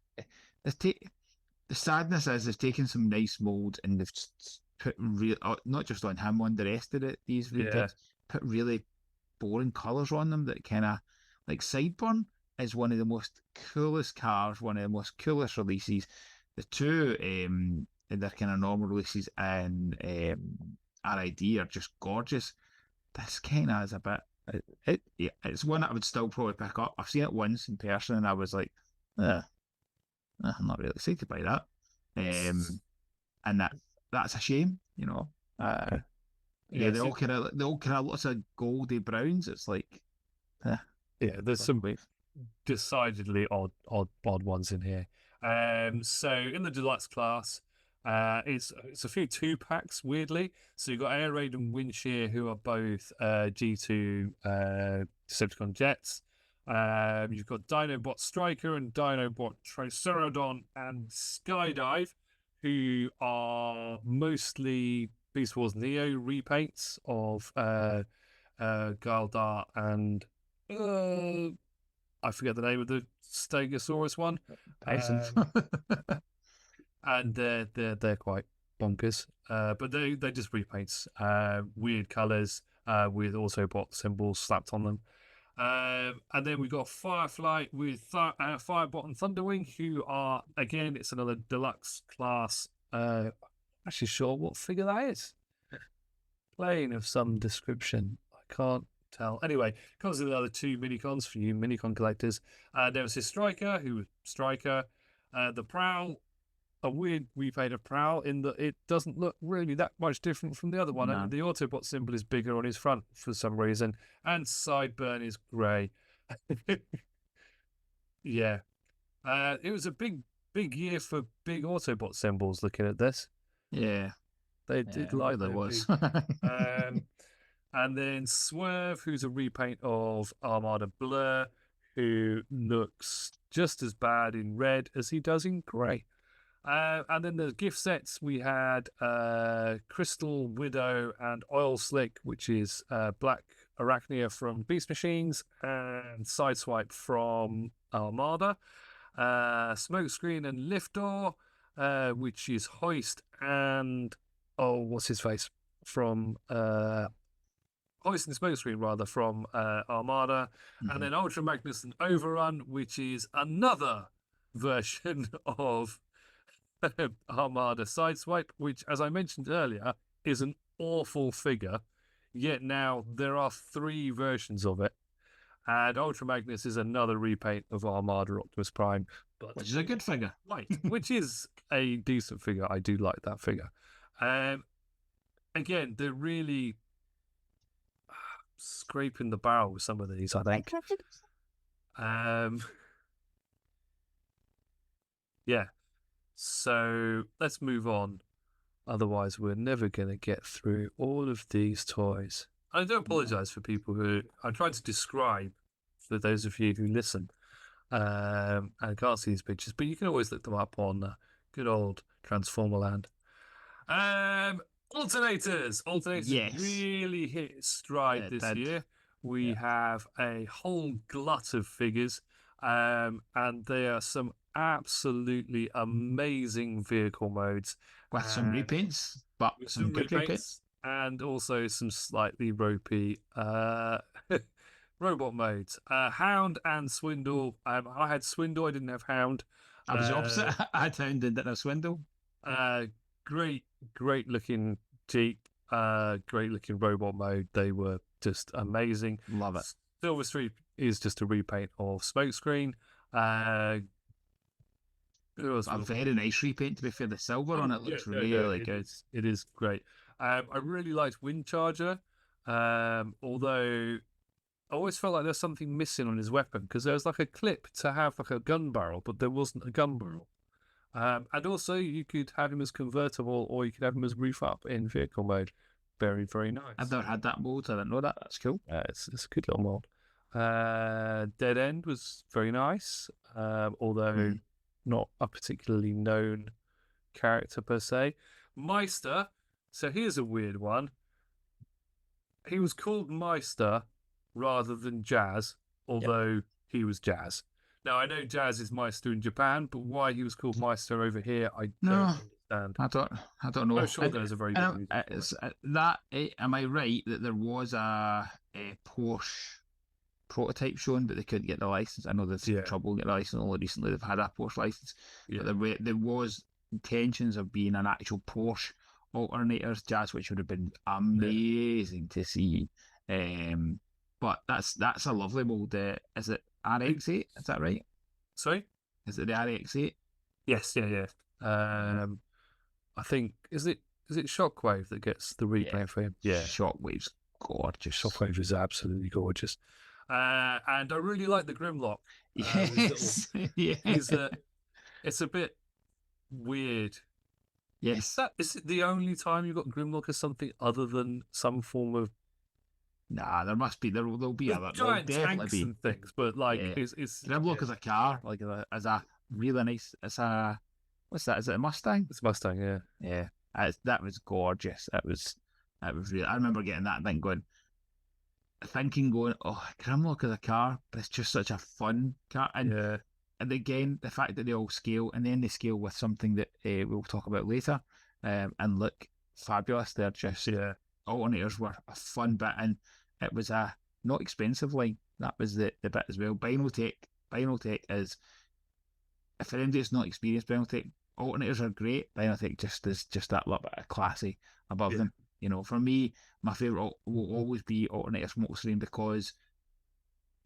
the sadness is they've taken some nice molds and they've put not just on him, on the rest of these put really boring colours on them that kind of like Sideburn is one of the most coolest cars, one of the most coolest releases. The two in their kind of normal releases and RID are just gorgeous. This kind of is a bit. It's one that I would still probably pick up. I've seen it once in person and I was like, I'm not really excited by that. And that's a shame, they all kind of lots of goldy browns. It's like, there's some decidedly odd ones in here. So in the deluxe class, it's a few 2-packs, weirdly. So you've got Air Raid and Windshear, who are both G2 Decepticon jets. You've got Dinobot Striker and Dinobot Tricerodon and Skydive, who are mostly Beast Wars Neo repaints of Galdar and I forget the name of the Stegosaurus one. And they're quite bonkers. But they just repaints weird colours with Autobot symbols slapped on them. And then we've got Firefly with Firebot and Thunderwing, who are, again, it's another deluxe class. Actually sure what figure that is. Plane of some description. I can't tell. Anyway, comes with another 2 minicons for you minicon collectors. There was his Striker, who was Striker. The Prowl, a weird repaint of Prowl in that it doesn't look really that much different from the other one. No. The Autobot symbol is bigger on his front for some reason, and Sideburn is grey. Yeah. It was a big year for big Autobot symbols, looking at this. Yeah. They did like there was. And then Swerve, who's a repaint of Armada Blur, who looks just as bad in red as he does in grey. And then the gift sets, we had Crystal Widow and Oil Slick, which is Black Arachnia from Beast Machines, and Sideswipe from Armada. Smokescreen and Lift Door, which is Hoist and what's his face from Hoist and Smokescreen rather from Armada, and then Ultra Magnus and Overrun, which is another version of Armada Sideswipe, which, as I mentioned earlier, is an awful figure. Yet now there are 3 versions of it, and Ultra Magnus is another repaint of Armada Optimus Prime, but which is a good figure. Right, which is a decent figure. I do like that figure. Again, they're really scraping the barrel with some of these, I think. Yeah. So let's move on. Otherwise, we're never going to get through all of these toys. I do apologize for people who I'm trying to describe for those of you who listen and can't see these pictures, but you can always look them up on good old Transformer Land. Alternators Yes. really hit stride this year. We have a whole glut of figures, and there are some absolutely amazing vehicle modes with some repaints, but some good repaints, and also some slightly ropey robot modes. Hound and Swindle. I had Swindle. I didn't have Hound. I was the opposite. I had Hound and didn't have Swindle. Great looking Jeep. Great looking robot mode. They were just amazing. Love it. Silver Street is just a repaint of Smokescreen. A very nice repaint, to be fair. The silver on it looks really good. It is great. I really liked Windcharger, although I always felt like there's something missing on his weapon, because there was like a clip to have like a gun barrel, but there wasn't a gun barrel. And also you could have him as convertible, or you could have him as roof up in vehicle mode. Very, very nice. I've never had that mold, so I didn't know that. That's cool. It's a good little mold. Dead End was very nice, although not a particularly known character per se. Meister, so here's a weird one. He was called Meister rather than Jazz, although he was Jazz. Now, I know Jazz is Meister in Japan, but why he was called Meister over here, I don't understand. I don't know. I'm sure there's a very good reason. Am I right that there was a Porsche prototype shown, but they couldn't get the license? I know there's trouble getting the license. Only recently they've had a Porsche license. But there was intentions of being an actual Porsche Alternators Jazz, which would have been amazing to see. But that's a lovely mold. Is it RX-8? Is that right? Sorry? Is it the RX-8? Yes, yeah. I think is it Shockwave that gets the replay for him? Yeah, Shockwave's gorgeous. Shockwave is absolutely gorgeous. And I really like the Grimlock. Yes, it's a bit weird. Yes. Is it the only time you've got Grimlock as something other than some form of? Nah, there must be. There'll be other giant tanks and things, but like it's Grimlock as a car, like as a really nice. It's a what's that? Is it a Mustang? It's a Mustang, yeah. Yeah, that was gorgeous. That was really. I remember getting that and going, oh, Grimlock as a car, but it's just such a fun car. And and again, the fact that they all scale, and then they scale with something that we'll talk about later, and look fabulous. They're just Alternators were a fun bit, and it was a not expensive line. That was the bit as well. Binotech is, if anybody's not experienced Binotech, Alternators are great. Binotech just is just that little bit of classy above them. You know, for me, my favourite will always be Alternators Smokescreen, because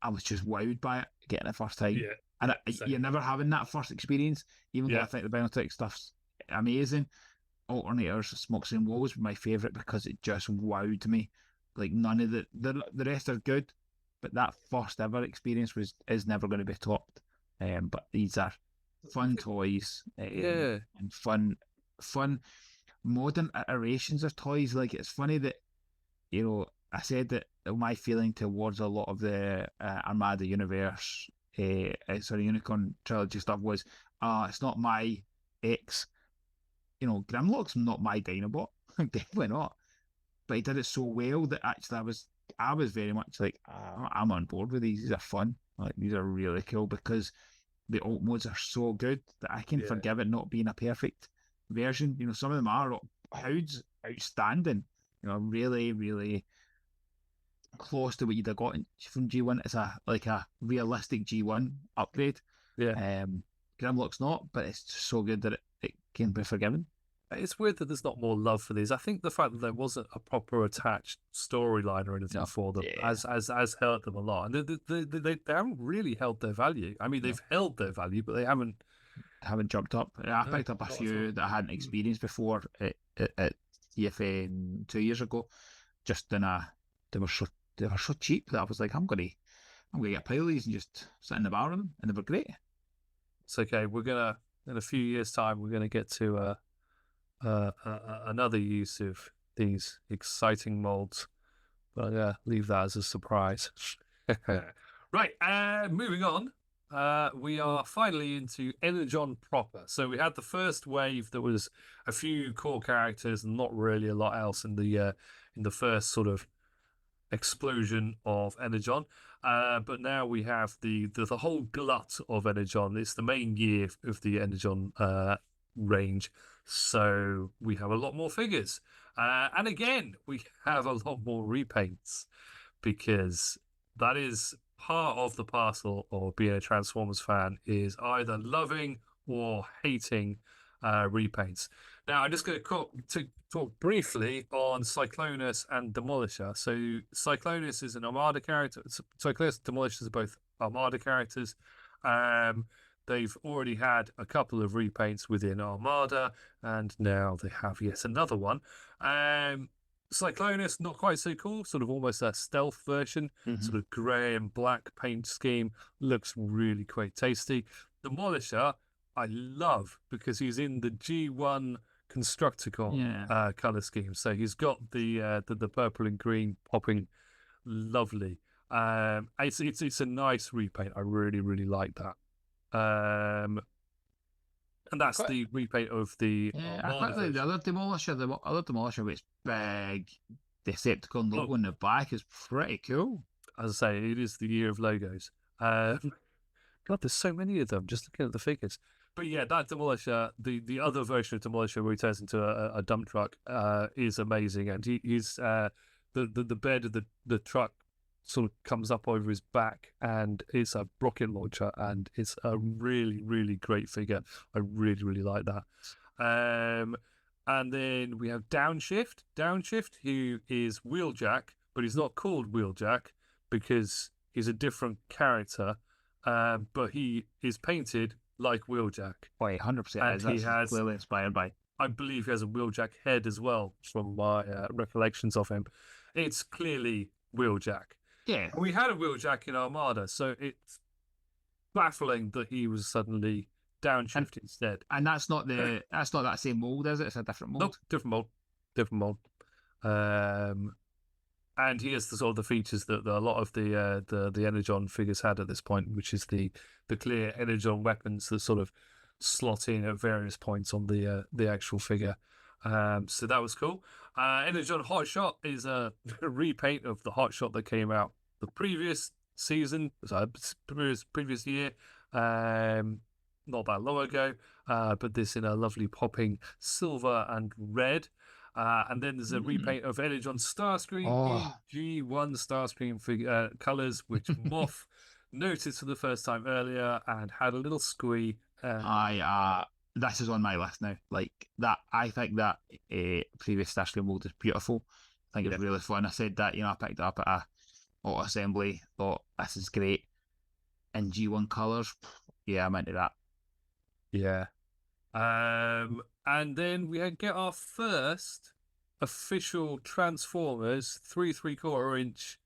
I was just wowed by it getting it first time. Yeah. And you're never having that first experience, even though I think the Binotech stuff's amazing. Alternators Smokescreen will always be my favourite because it just wowed me. Like none of the rest are good, but that first ever experience is never going to be topped. But these are fun toys, and fun modern iterations of toys. Like, it's funny that, you know, I said that my feeling towards a lot of the Armada Universe, Unicorn trilogy stuff was, it's not my X. You know, Grimlock's not my Dinobot, definitely not. But he did it so well that actually I was very much like, I'm on board with these. These are fun. Like, these are really cool, because the alt modes are so good that I can Yeah. forgive it not being a perfect version. You know, some of them are Howd's outstanding. You know, really, really close to what you'd have gotten from G1. It's a realistic G1 upgrade. Yeah. Grimlock's not, but it's just so good that it can be forgiven. It's weird that there's not more love for these. I think the fact that there wasn't a proper attached storyline or anything No, for them yeah, has hurt them a lot, and they haven't really held their value. I mean, no, they've held their value, but they haven't. haven't jumped up. I No, picked up a not at all. few that I hadn't experienced before at TFA 2 years ago. Just in a, they were so cheap that I was like, I'm gonna get a pile of these and just sit in the bar with them, and they were great. It's okay. We're gonna in a few years' time we're gonna get to another use of these exciting molds, but leave that as a surprise. Right, moving on. We are finally into Energon proper. So we had the first wave that was a few core characters and not really a lot else in the first sort of explosion of Energon. But now we have the whole glut of Energon. It's the main year of the Energon range. So we have a lot more figures. And again, we have a lot more repaints because that is part of the parcel of being a Transformers fan is either loving or hating repaints. Now, I'm just going to talk briefly on Cyclonus and Demolisher. So, Cyclonus is an Armada character. Cyclonus and Demolisher are both Armada characters. They've already had a couple of repaints within Armada, and now they have yet another one. Cyclonus, not quite so cool, sort of almost a stealth version, sort of grey and black paint scheme, looks really quite tasty. Demolisher, I love because he's in the G1 Constructicon color scheme. So he's got the purple and green popping lovely. It's a nice repaint. I really, really like that. And that's the repaint of the I quite like the other Demolisher. The other Demolisher with its big Decepticon logo in the back is pretty cool. As I say, it is the year of logos. God, there's so many of them. Just looking at the figures. But yeah, that Demolisher, the other version of Demolisher where he turns into a dump truck, is amazing. And he's the bed of the truck sort of comes up over his back, and it's a rocket launcher, and it's a really, really great figure. I really, really like that. And then we have Downshift, who is Wheeljack, but he's not called Wheeljack because he's a different character. But he is painted like Wheeljack. Wait, 100%. And he has clearly inspired by. I believe he has a Wheeljack head as well, from my recollections of him. It's clearly Wheeljack. Yeah. We had a Wheeljack in Armada, so it's baffling that he was suddenly Downshift instead. And that's not that same mold, is it? It's a different mold. Nope, different mold. And he has the sort of the features that a lot of the Energon figures had at this point, which is the clear Energon weapons that sort of slot in at various points on the actual figure. So that was cool. Energon Hotshot is a repaint of the Hotshot that came out the previous season, previous year, not that long ago. But this in a lovely popping silver and red. And then there's a repaint of Energon Starscream in G1 Starscream colours, which Moff noticed for the first time earlier and had a little squee. This is on my list now. Like that, I think that previous Starscream mold is beautiful. I think it's really fun. I said that, I picked it up at a auto assembly. Thought this is great. In G1 colours, yeah, I'm into that. Yeah. And then we get our first official Transformers 3/3/4 inch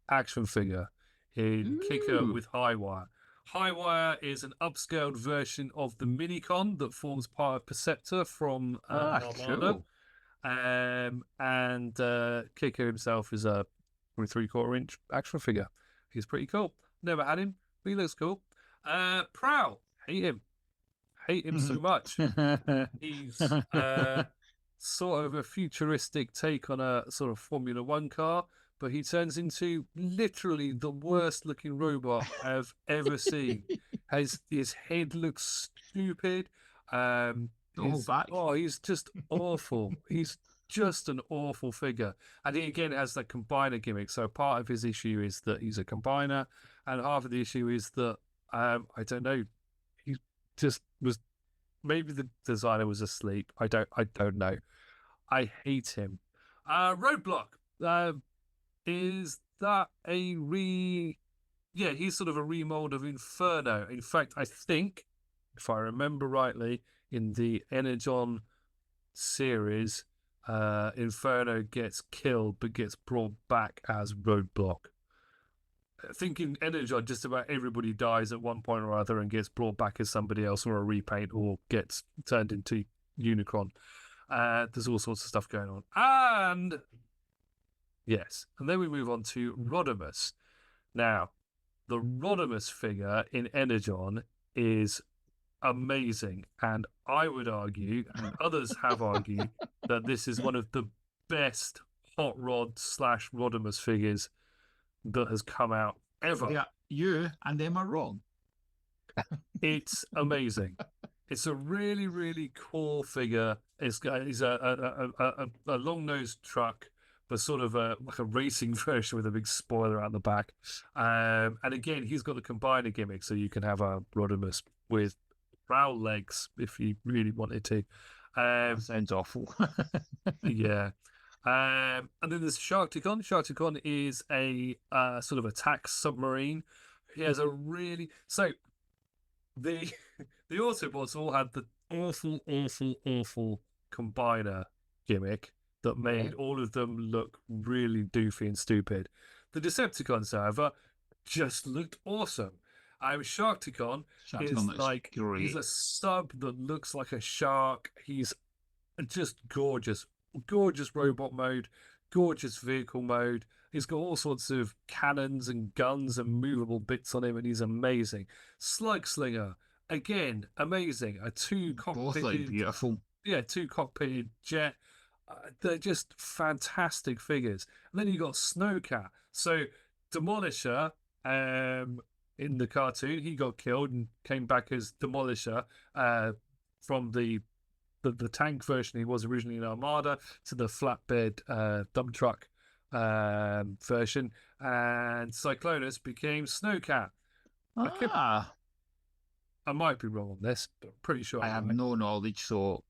action figure in Kicker with High Wire. High Wire is an upscaled version of the Minicon that forms part of Perceptor from Armada. Cool. And Kicker himself is a 3/4 inch action figure. He's pretty cool. Never had him, but he looks cool. Prowl, hate him so much. He's sort of a futuristic take on a sort of Formula One car, but he turns into literally the worst looking robot I've ever seen. His head looks stupid. Back. He's just awful. He's just an awful figure. And he again has that combiner gimmick. So part of his issue is that he's a combiner, and half of the issue is that I don't know, he just was, maybe the designer was asleep. I don't know. I hate him. Roadblock. Is that a yeah, he's sort of a remold of Inferno. In fact, I think, if I remember rightly, in the Energon series, Inferno gets killed but gets brought back as Roadblock. I think in Energon, just about everybody dies at one point or other and gets brought back as somebody else, or a repaint, or gets turned into Unicron. There's all sorts of stuff going on. And yes, and then we move on to Rodimus. Now, the Rodimus figure in Energon is amazing, and I would argue, and others have argued, that this is one of the best Hot Rod / Rodimus figures that has come out ever. Yeah, you and them are wrong. It's amazing. It's a really, really cool figure. It's a long-nosed truck, but sort of like a racing version with a big spoiler out the back. And again, he's got the combiner gimmick, so you can have a Rodimus with prow legs if you really wanted to. Sounds awful. Yeah. And then there's Sharkticon. Sharkticon is a sort of attack submarine. He has a really the Autobots all had the awful combiner gimmick that made all of them look really doofy and stupid. The Decepticons, however, just looked awesome. Sharkticon is like great. He's a sub that looks like a shark. He's just gorgeous robot mode, gorgeous vehicle mode. He's got all sorts of cannons and guns and movable bits on him, and he's amazing. Slug Slinger, again, amazing. A two-cockpitted, beautiful. Yeah, two-cockpitted jet. They're just fantastic figures. And then you got Snowcat. So Demolisher, in the cartoon, he got killed and came back as Demolisher from the tank version. He was originally in Armada to the flatbed dump truck version, and Cyclonus became Snowcat. I might be wrong on this, but I'm pretty sure I have no knowledge, so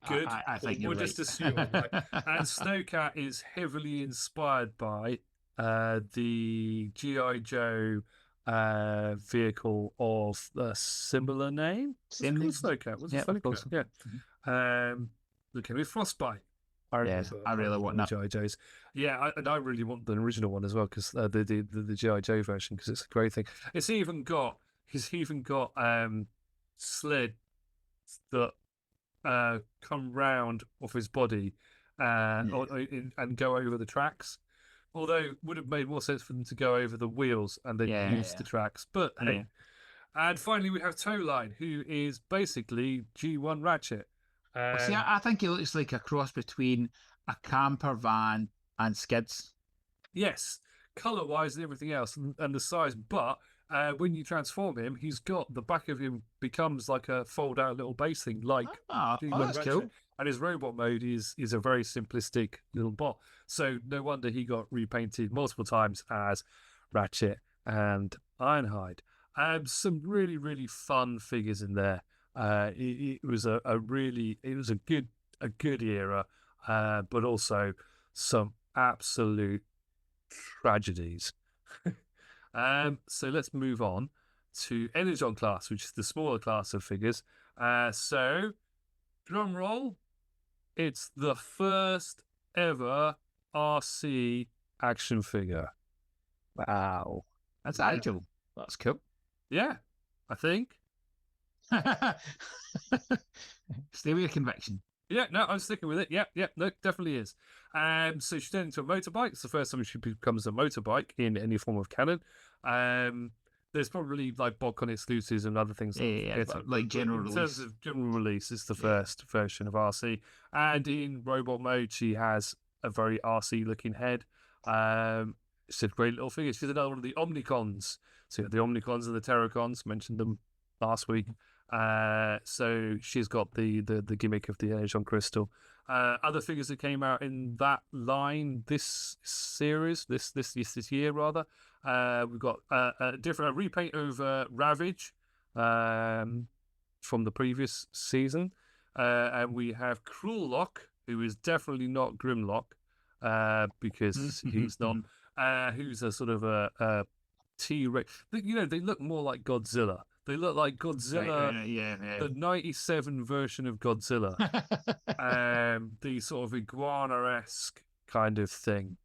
good. I think we'll you're just right. assume. Right? And Snowcat is heavily inspired by the G.I. Joe vehicle of a similar name. Same name. Snowcat. Was it funny? Yeah. Looking with Frostbite. I really want that. G.I. Joes. Yeah, I really want the original one as well, because the G.I. Joe version, because it's a great thing. He's even got sled that come round off his body and go over the tracks. Although it would have made more sense for them to go over the wheels and then use the tracks. But hey. And finally, we have Towline, who is basically G1 Ratchet. See, I think it looks like a cross between a camper van and skids. Yes, colour-wise and everything else, and the size. But when you transform him, he's got the back of him becomes like a fold-out little base thing, like G1 that's Ratchet. cool. And his robot mode is a very simplistic little bot. So no wonder he got repainted multiple times as Ratchet and Ironhide. Some really, really fun figures in there. It was a good era, but also some absolute tragedies. So let's move on to Energon class, which is the smaller class of figures. So drum roll, it's the first ever RC action figure. Wow, that's actual. That's cool. Yeah, I think. Stay with your conviction. Yeah, no, I'm sticking with it. Yeah, no, definitely is. So she turned into a motorbike. It's the first time she becomes a motorbike in any form of canon. There's probably like BotCon exclusives and other things. Like general release. In terms of general release, it's the first version of RC. And in robot mode, she has a very RC looking head. It's a great little figure. She's another one of the Omnicons. So you got the Omnicons and the Terracons. Mentioned them last week. So she's got the gimmick of the Energon crystal. Other figures that came out in that line this series, this year rather. We've got a repaint of Ravage from the previous season, and we have Cruel Lock, who is definitely not Grimlock, because he's not. Who's a sort of a T-Rex. You know, they look more like Godzilla. They look like Godzilla, Right, yeah. the '97 version of Godzilla. The sort of iguana-esque kind of thing.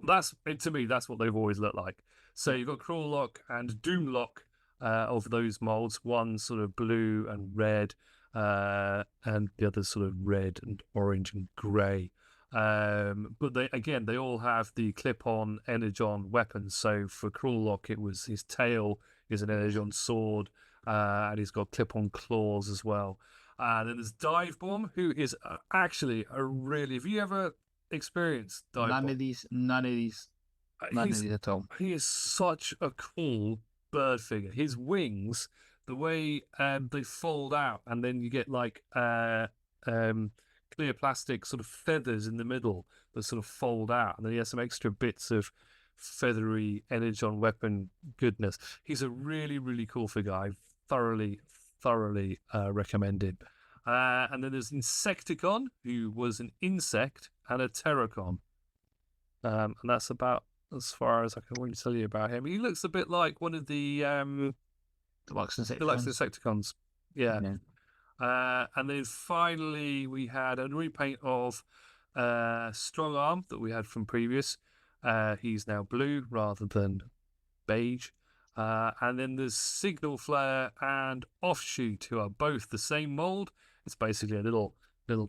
To me, that's what they've always looked like. So you've got Cruel Lock and Doomlock of those molds. One sort of blue and red, and the other sort of red and orange and grey. But they all have the clip-on Energon weapons. So for Cruel Lock, it was his tail is an Energon sword, and he's got clip-on claws as well. And then there's Dive Bomb, who is actually a really. Have you ever experienced Dive Bomb? None of these at all. He is such a cool bird figure. His wings, the way they fold out, and then you get like clear plastic sort of feathers in the middle that sort of fold out, and then he has some extra bits of feathery Energon weapon goodness. He's a really, really cool figure. I thoroughly recommend him. And then there's Insecticon, who was an insect and a Terracon. And that's about as far as I can really tell you about him. He looks a bit like one of the Deluxe Insecticons. Yeah. And then finally we had a repaint of Strong Arm that we had from previous. He's now blue rather than beige. And then there's Signal Flare and Offshoot, who are both the same mold. It's basically a little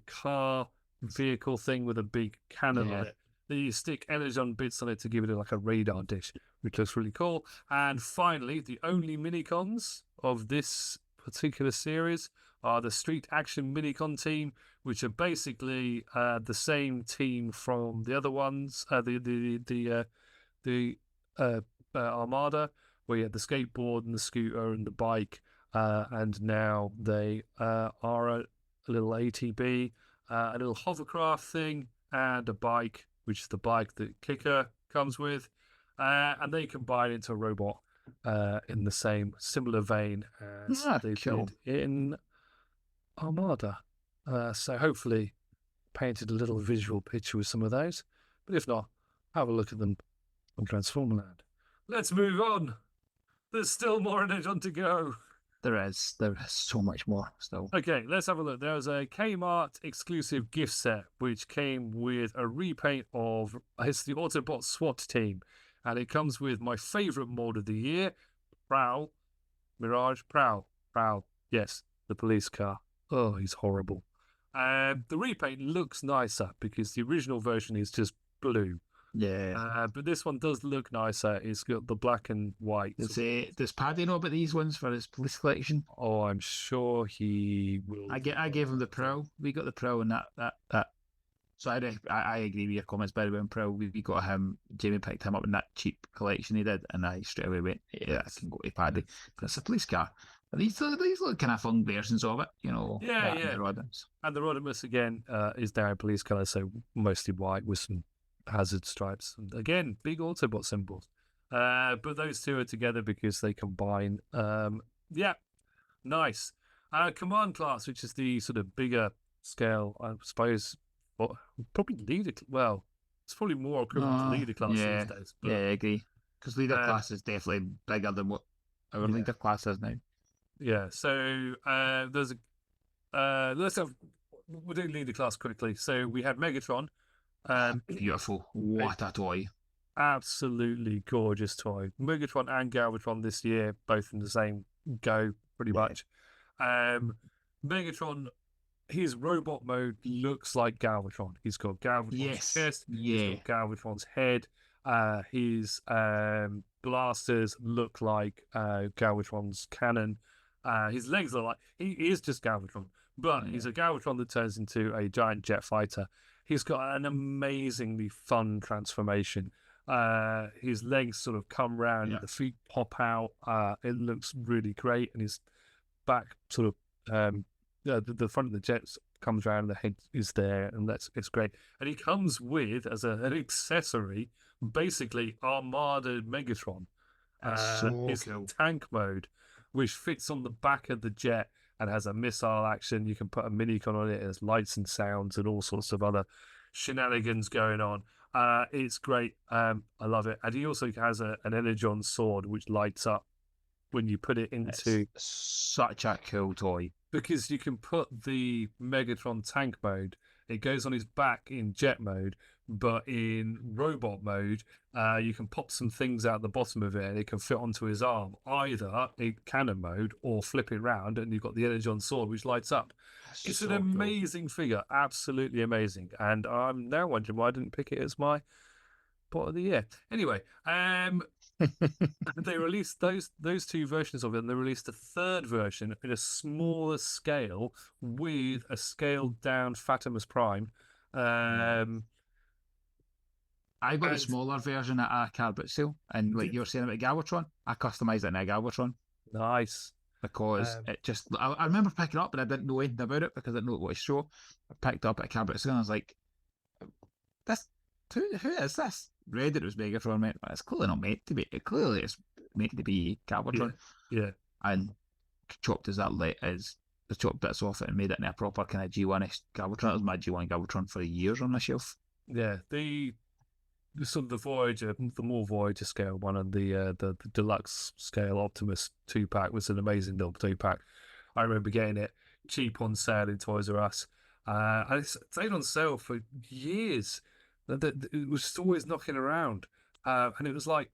car vehicle thing with a big cannon on it. Then you stick Energon bits on it to give it like a radar dish, which looks really cool. And finally, the only minicons of this particular series are the Street Action Minicon team, which are basically the same team from the other ones, the Armada, where you had the skateboard and the scooter and the bike, and now they are a little ATB, a little hovercraft thing, and a bike, which is the bike that Kicker comes with, and they combine into a robot in the same similar vein as they did in Armada. So hopefully painted a little visual picture with some of those, but if not, have a look at them on Transformerland. Let's move on. There's still more Energon to go. There is so much more still. Okay, let's have a look. There was a Kmart exclusive gift set which came with a repaint of it's the Autobot SWAT team, and it comes with my favourite mold of the year, Prowl. Yes, the police car. Oh, he's horrible. The repaint looks nicer because the original version is just blue. Yeah. But this one does look nicer. It's got the black and white. Does Paddy know about these ones for his police collection? Oh, I'm sure he will. I gave him the Pro. We got the Pro and that. So I agree with your comments, by the way, on Pro. We got him. Jamie picked him up in that cheap collection he did, and I straight away went, yeah, I can go to Paddy. That's a police car. And these look kind of fun versions of it, you know. Yeah. And the Oddimus again is now in police colour, so mostly white with some hazard stripes. And again, big Autobot symbols. But those two are together because they combine. Nice. Command class, which is the sort of bigger scale, I suppose. Well, probably leader. Well, it's probably more equivalent to leader class these days. But, yeah, I agree. Because leader class is definitely bigger than what our leader class is now. Yeah. So there's a. We'll do leader class quickly. So we had Megatron. Beautiful. What a toy. Absolutely gorgeous toy. Megatron and Galvatron this year, both in the same go, pretty much. Megatron, his robot mode looks like Galvatron. He's got Galvatron's chest. He's got Galvatron's head. His blasters look like Galvatron's cannon. His legs are like he is just Galvatron, But he's a Galvatron that turns into a giant jet fighter. He's got an amazingly fun transformation. His legs sort of come round, Yeah. the feet pop out. It looks really great, and his back sort of the front of the jets comes around, the head is there, and it's great. And he comes with as an accessory, basically Armada Megatron, That's so his cool. tank mode, which fits on the back of the jet and has a missile action. You can put a minicon on it. There's lights and sounds and all sorts of other shenanigans going on. It's great. I love it. And he also has an Energon sword which lights up when you put it into. It's such a cool toy. Because you can put the Megatron tank mode, it goes on his back in jet mode, but in robot mode, you can pop some things out the bottom of it and it can fit onto his arm, either in cannon mode or flip it round, and you've got the Energon sword which lights up. It's an amazing figure, absolutely amazing. And I'm now wondering why I didn't pick it as my bot of the year. Anyway, they released those two versions of it, and they released a third version in a smaller scale with a scaled down Optimus Prime. I got the smaller version at a car boot sale, and like you were saying about Galvatron, I customized it in a Galvatron. Nice. Because it just, I remember picking it up, but I didn't know anything about it because I didn't know what to show. I picked it up at a car boot sale, and I was like, "This, who is this?" Read it was Megatron, mate. It's clearly not meant to be. It clearly is meant to be Galvatron. Yeah. And chopped as that as the chopped bits off it and made it in a proper kind of G1-ish Galvatron. It was my G1 Galvatron for years on the shelf. Yeah, the sort of the Voyager, the more Voyager scale one, and the deluxe scale Optimus 2-pack was an amazing little 2-pack. I remember getting it cheap on sale in Toys R Us. And it stayed on sale for years. It was always knocking around, and it was like,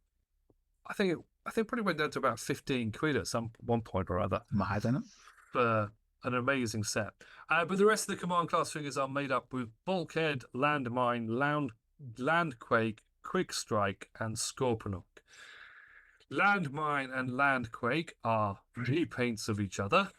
I think it probably went down to about 15 quid at one point or other. Mad in it. For an amazing set. But the rest of the Command class figures are made up with Bulkhead, Landmine, Landquake, Quick Strike, and Scorponok. Landmine and Landquake are repaints of each other.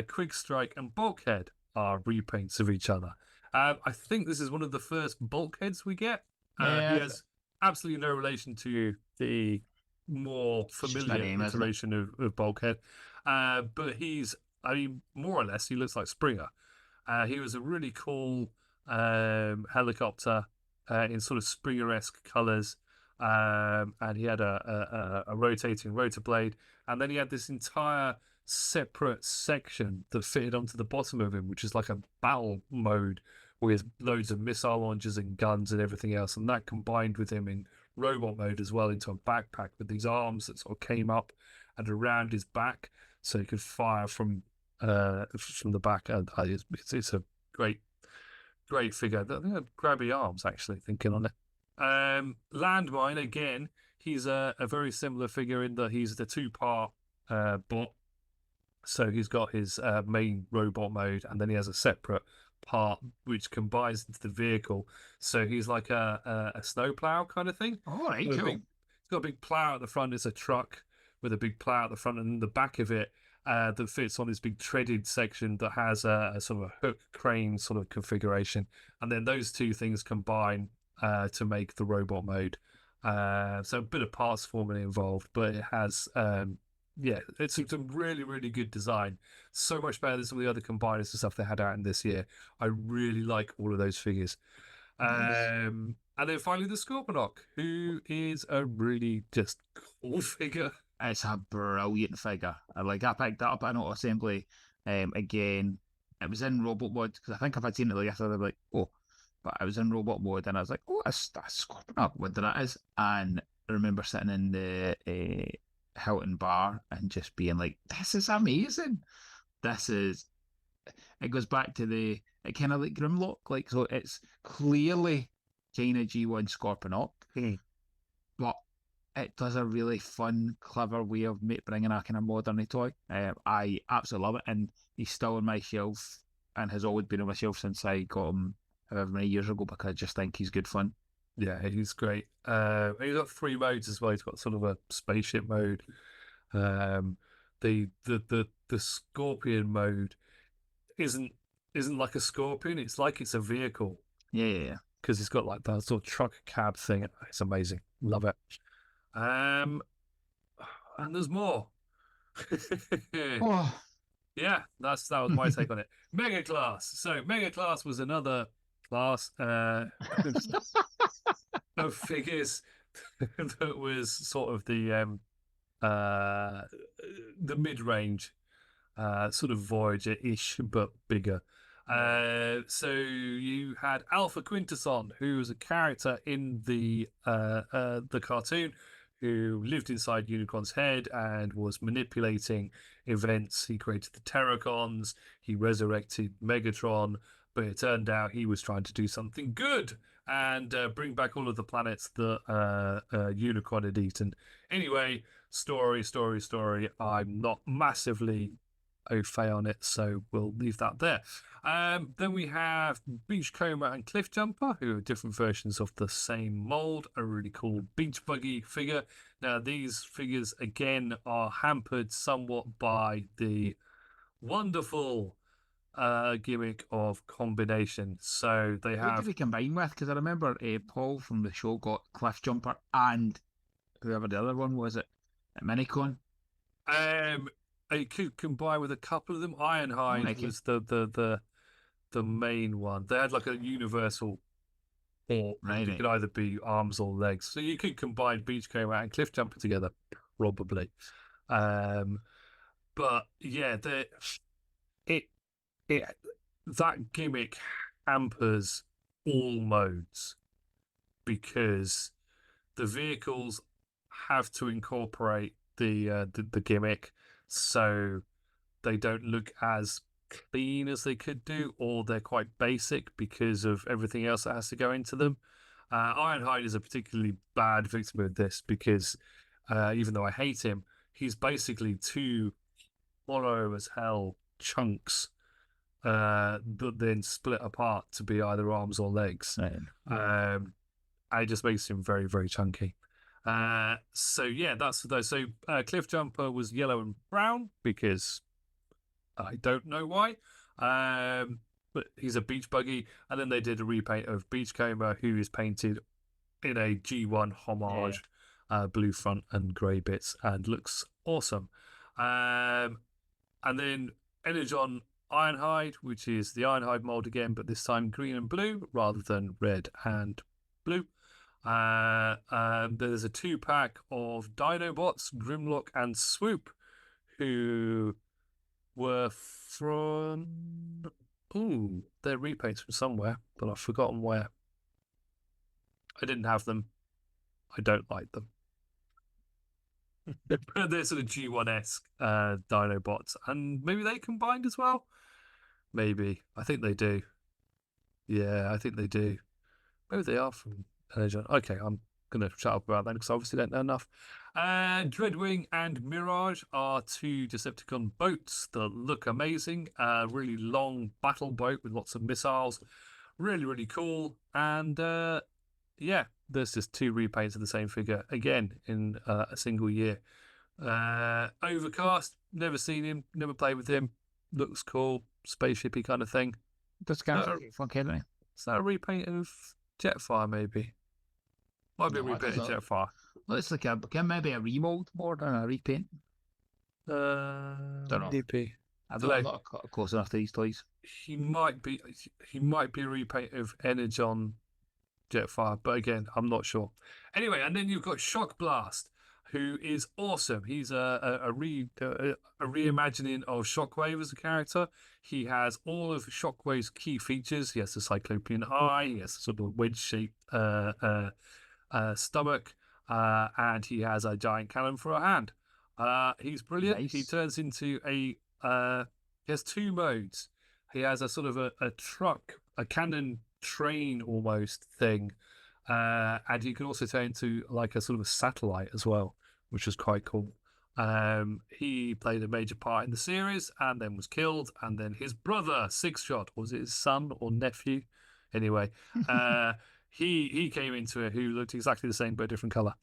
Quick Strike and Bulkhead are repaints of each other. I think this is one of the first Bulkheads we get. He has absolutely no relation to the more familiar iteration of Bulkhead. But he's, I mean, more or less, he looks like Springer. He was a really cool helicopter in sort of Springer-esque colours. And he had a rotating rotor blade. And then he had this entire separate section that fitted onto the bottom of him, which is like a battle mode with loads of missile launchers and guns and everything else. And that combined with him in robot mode as well into a backpack with these arms that sort of came up and around his back so he could fire from the back. It's a great figure. I think grabby arms, actually, thinking on it. Landmine, again, he's a very similar figure in that he's the 2-part bot. So he's got his main robot mode, and then he has a separate part which combines into the vehicle. So he's like a snowplow kind of thing. All right, cool. He's got a big plow at the front. It's a truck with a big plow at the front, and in the back of it that fits on this big treaded section that has a sort of a hook crane sort of configuration. And then those two things combine to make the robot mode. So a bit of parts forming involved, but it has it's a really, really good design. So much better than some of the other combiners and stuff they had out in this year. I really like all of those figures. And then finally the Scorponok, who is a really just cool figure. It's a brilliant figure. I picked that up at an auto assembly. Again, it was in robot mode because I think if I'd seen it yesterday, I'd be like, oh, but I was in robot mode and I was like, oh, that's Scorponok, what that is. And I remember sitting in the Hilton bar and just being like, this is amazing. It goes back to it kind of like Grimlock, like, so it's clearly kind of G1 Scorponok, but it does a really fun, clever way of bringing a kind of modern toy. I absolutely love it, and he's still on my shelf and has always been on my shelf since I got him however many years ago, because I just think he's good fun. Yeah, he's great. He's got 3 modes as well. He's got sort of a spaceship mode. The Scorpion mode isn't like a Scorpion. It's like it's a vehicle Yeah. because it's got like that sort of truck cab thing. It's amazing. Love it. And there's more. Oh, Yeah, that was my take on it. Mega Class. So Mega Class was another class of figures that was sort of uh the mid range, sort of Voyager-ish but bigger. So you had Alpha Quintesson, who was a character in the cartoon, who lived inside Unicron's head and was manipulating events. He created the Terracons. He resurrected Megatron, but it turned out he was trying to do something good and bring back all of the planets that Unicron had eaten. Anyway, story. I'm not massively au fait on it, so we'll leave that there. Then we have Beachcomber and Cliffjumper, who are different versions of the same mold, a really cool beach buggy figure. Now, these figures, again, are hampered somewhat by the wonderful gimmick of combination. So they what did have... they combine with? Because I remember Paul from the show got Cliff Jumper and whoever the other one was, it Minicon. It could combine with a couple of them. Ironhide was the main one. They had like a universal port. Right. It could either be arms or legs. So you could combine Beachcomber and Cliffjumper together, probably. But yeah, it that gimmick hampers all modes because the vehicles have to incorporate the gimmick, so they don't look as clean as they could do, or they're quite basic because of everything else that has to go into them. Ironhide is a particularly bad victim of this because even though I hate him, he's basically two hollow as hell chunks that then split apart to be either arms or legs. Right. It just makes him very, very chunky. So yeah, that's those. So Cliffjumper was yellow and brown because I don't know why. But he's a beach buggy, and then they did a repaint of Beachcomber, who is painted in a G1 homage, blue front and grey bits, and looks awesome. And then Energon Ironhide, which is the Ironhide mold again, but this time green and blue rather than red and blue. There's a 2-pack of Dinobots, Grimlock and Swoop, who were from... Ooh, they're repaints from somewhere, but I've forgotten where. I didn't have them. I don't like them. They're sort of G1-esque Dinobots, and maybe they combined as well? Maybe. I think they do. Yeah, I think they do. Maybe they are from Energon. Okay, I'm going to shut up about that because I obviously don't know enough. Dreadwing and Mirage are two Decepticon boats that look amazing. Really long battle boat with lots of missiles. Really, really cool. And yeah, there's just two repaints of the same figure again in a single year. Overcast, never seen him, never played with him. Looks cool, spaceshipy kind of thing. That's kind of funky, isn't it? Is that a repaint of Jetfire, maybe? Might be a repaint of Jetfire. Well, it's like maybe a remold more than a repaint. Don't know. DP. I'm not close enough to these toys. He might be a repaint of Energon Jetfire, but again, I'm not sure. Anyway, and then you've got Shock Blast, who is awesome. He's a reimagining of Shockwave as a character. He has all of Shockwave's key features. He has a cyclopean eye. He has a sort of wedge-shaped stomach, and he has a giant cannon for a hand. He's brilliant. Nice. He turns into he has two modes. He has a sort of a truck, a cannon train almost thing, and he can also turn into like a sort of a satellite as well, which was quite cool. He played a major part in the series and then was killed, and then his brother Six Shot, was it his son or nephew? Anyway, he came into it who looked exactly the same but a different color.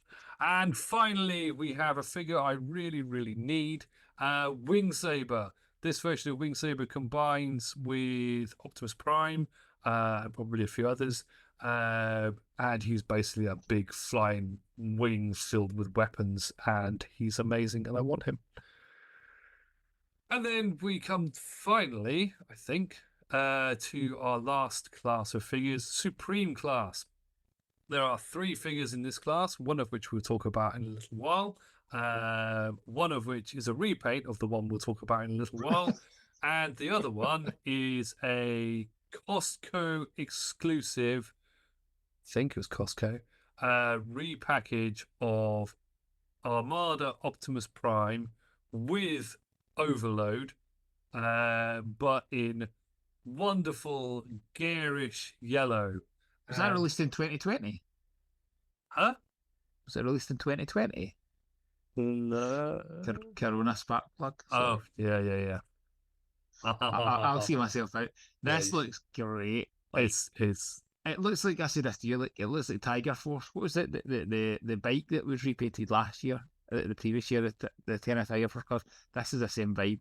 And finally, we have a figure I really, really need, Wing Saber, This version of Wing Saber combines with Optimus Prime and probably a few others. And he's basically a big flying wing filled with weapons, and he's amazing, and I want him. And then we come finally, I think, to our last class of figures, Supreme class. There are 3 figures in this class, one of which we'll talk about in a little while. One of which is a repaint of the one we'll talk about in a little while. And the other one is a Costco exclusive, I think it was Costco, repackage of Armada Optimus Prime with Overload, but in wonderful garish yellow. Was that released in 2020? Huh? Was it released in 2020? No. Corona spark plug. Oh, yeah. I'll see myself out. This looks great. Like, it looks like I said this to you. Like, it looks like Tiger Force. What was it? The bike that was repainted last year, the previous year, the 10th Tiger Force cars. This is the same vibe.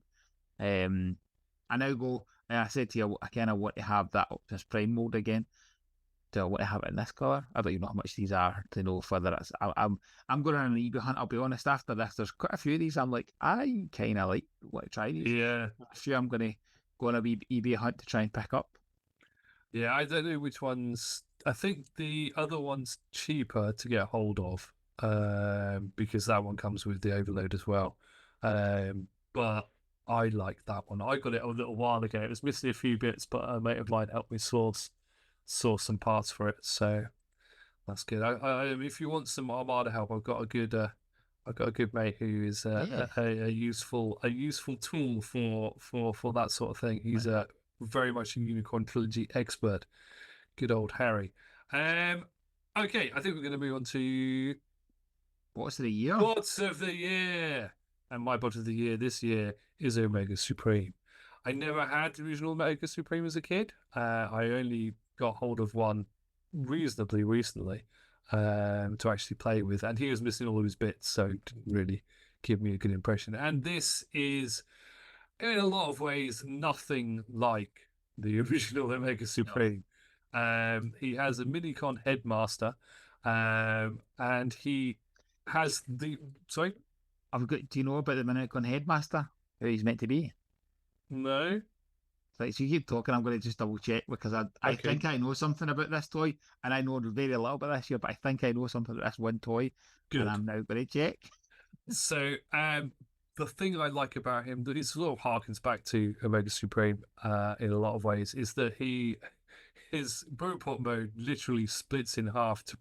I now go. I said to you, I kind of want to have that Optimus Prime mold again. Do I want to have it in this colour? I don't even know how much these are to know whether it's. I'm going on an eBay hunt. I'll be honest. After this, there's quite a few of these. I'm like, I kind of want to try these. Yeah. A few I'm going to go on a wee eBay hunt to try and pick up. Yeah, I don't know which ones. I think the other one's cheaper to get hold of, because that one comes with the overload as well. But I like that one. I got it a little while ago. It was missing a few bits, but a mate of mine helped me source some parts for it, so that's good. If you want some Armada help, I've got a good mate who is a useful tool for that sort of thing. He's very much a Unicorn Trilogy expert. Good old Harry. Okay, I think we're going to move on to What's of the year? Bots of the Year. And my bot of the year this year is Omega Supreme. I never had the original Omega Supreme as a kid. I only got hold of one reasonably recently to actually play with, and he was missing all of his bits, so it didn't really give me a good impression. And this is, in a lot of ways, nothing like the original Omega Supreme. He has a Minicon headmaster, and he has the... Sorry? Do you know about the Minicon headmaster? Who he's meant to be? No. Like, so you keep talking, I'm going to just double check, because I think I know something about this toy, and I know very little about this year, but I think I know something about this one toy. Good. And I'm now going to check. So, the thing I like about him, that it sort of harkens back to Omega Supreme in a lot of ways, is that his robot mode literally splits in half to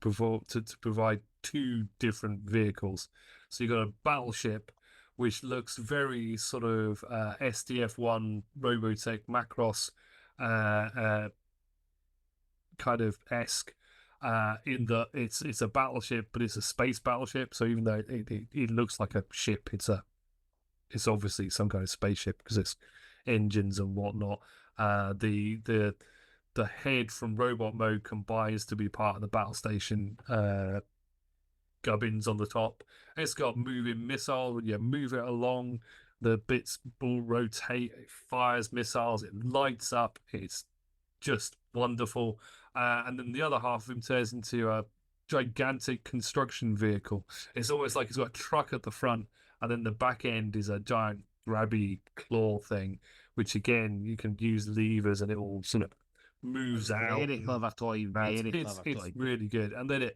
provide 2 different vehicles. So you've got a battleship, which looks very sort of SDF-1 Robotech Macross kind of esque, in that it's a battleship, but it's a space battleship. So even though it looks like a ship, it's obviously some kind of spaceship because it's engines and whatnot. The head from robot mode combines to be part of the battle station gubbins on the top. It's got moving missile. When you move it along, the bits will rotate. It fires missiles. It lights up. It's just wonderful. And then the other half of him turns into a gigantic construction vehicle. It's almost like it's got a truck at the front, and then the back end is a giant grabby claw thing, which again you can use levers and it all sort of moves out. Very clever toy. It's really good. And then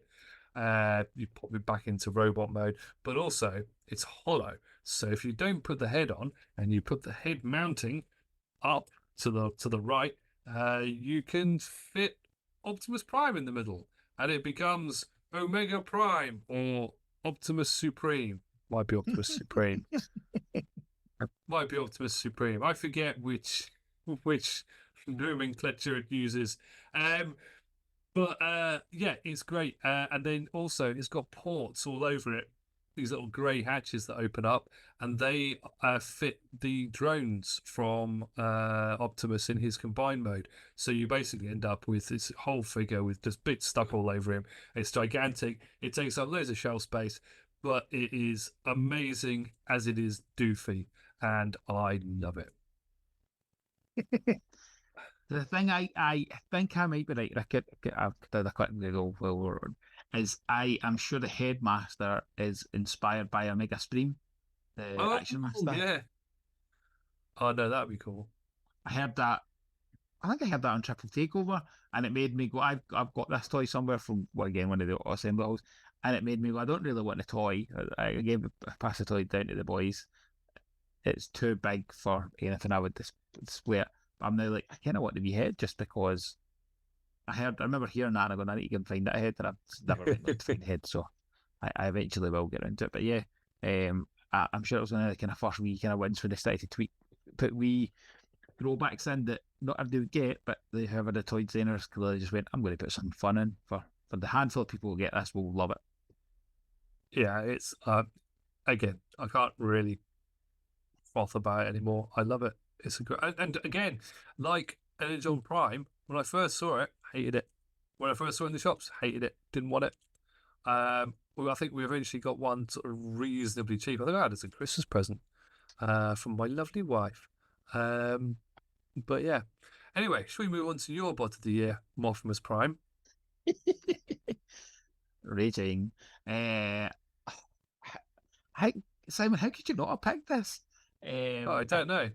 you pop it back into robot mode, but also it's hollow. So if you don't put the head on and you put the head mounting up to the right, you can fit Optimus Prime in the middle, and it becomes Omega Prime or Optimus Supreme. Might be Optimus Supreme. Might be Optimus Supreme. I forget which nomenclature it uses. But yeah, it's great. And then also it's got ports all over it. These little grey hatches that open up, and they fit the drones from Optimus in his combined mode. So you basically end up with this whole figure with just bits stuck all over him. It's gigantic. It takes up loads of shelf space, but it is amazing as it is doofy, and I love it. The thing I think I might be right, I've done a quick Google while we're on, is I am sure the headmaster is inspired by Omega Stream, the Oh, action master. yeah. Oh, no, that'd be cool. I heard that. I think I heard that on Triple Takeover, and it made me go. I've got this toy somewhere from well, again one of the assembly halls, and it made me go. I don't really want a toy. I gave passed the toy down to the boys. It's too big for anything I would display it. But I'm now like I kind of want the wee head just because I remember hearing that and I go, I need to go and find that head, and I've never been able to find the head, so I eventually will get into it. But yeah, I'm sure it was one of the kind of first wee kind of wins when they started to put wee throwbacks in that not everybody would get, but they whoever the toy designers clearly just went, I'm going to put some fun in for the handful of people who get this will love it. Yeah, it's again, I can't really froth about it anymore. I love it. It's a good, and again, like Energon Prime, when I first saw it, hated it. When I first saw it in the shops, hated it. Didn't want it. Well, I think we eventually got one sort of reasonably cheap. I think I had it as a Christmas present from my lovely wife. But yeah. Anyway, should we move on to your bot of the year, Optimus Prime? Raging. How, Simon, how could you not have picked this? Oh, I don't know.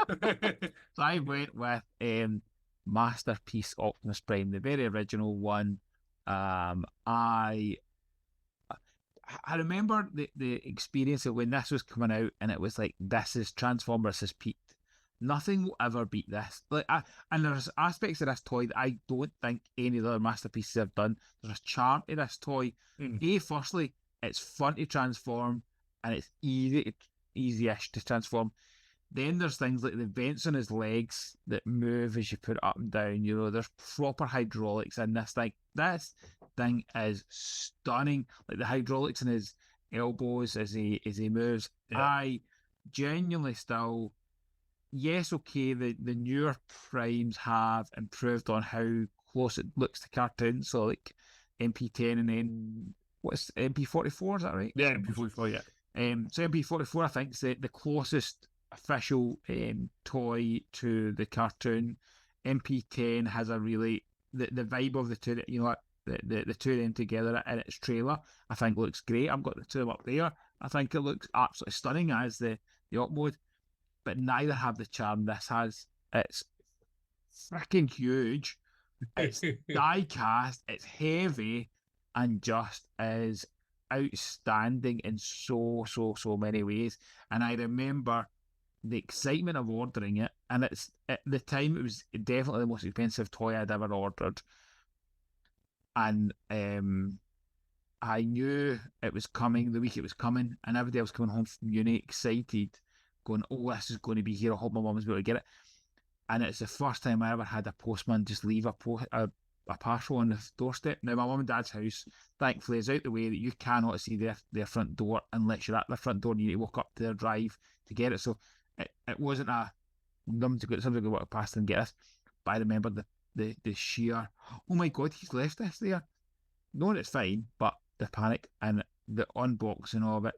So I went with MasterPiece Optimus Prime, the very original one. I remember the experience of when this was coming out, and it was like, this is Transformers has peaked. Nothing will ever beat this. And there's aspects of this toy that I don't think any of the other masterpieces have done. There's a charm to this toy. Firstly, it's fun to transform, and it's easy-ish to transform. Then there's things like the vents on his legs that move as you put it up and down. You know, there's proper hydraulics in this thing. This thing is stunning. Like the hydraulics in his elbows as he moves. Yeah. I genuinely still, yes, okay, the newer primes have improved on how close it looks to cartoons. So like MP10 and then what's MP44, is that right? Yeah, MP44, yeah. So MP44 I think is the closest official toy to the cartoon. MP10 has a really the vibe of the two, you know, the two of them together in its trailer I think looks great. I've got the two of them up there. I think it looks absolutely stunning as the op mode, but neither have the charm this has. It's freaking huge. It's die cast, it's heavy, and just is outstanding in so many ways. And I remember the excitement of ordering it, and it's at the time it was definitely the most expensive toy I'd ever ordered, and I knew it was coming the week it was coming, and everybody else coming home from uni excited, going, oh, this is going to be here, I hope my mum's able to get it. And it's the first time I ever had a postman just leave a parcel on the doorstep. Now, my mum and dad's house, thankfully, is out the way that you cannot see their front door unless you're at their front door and you need to walk up to their drive to get it. So it wasn't somebody to walk past and get us. But I remember the sheer, oh my God, he's left this there. No, it's fine, but the panic and the unboxing of it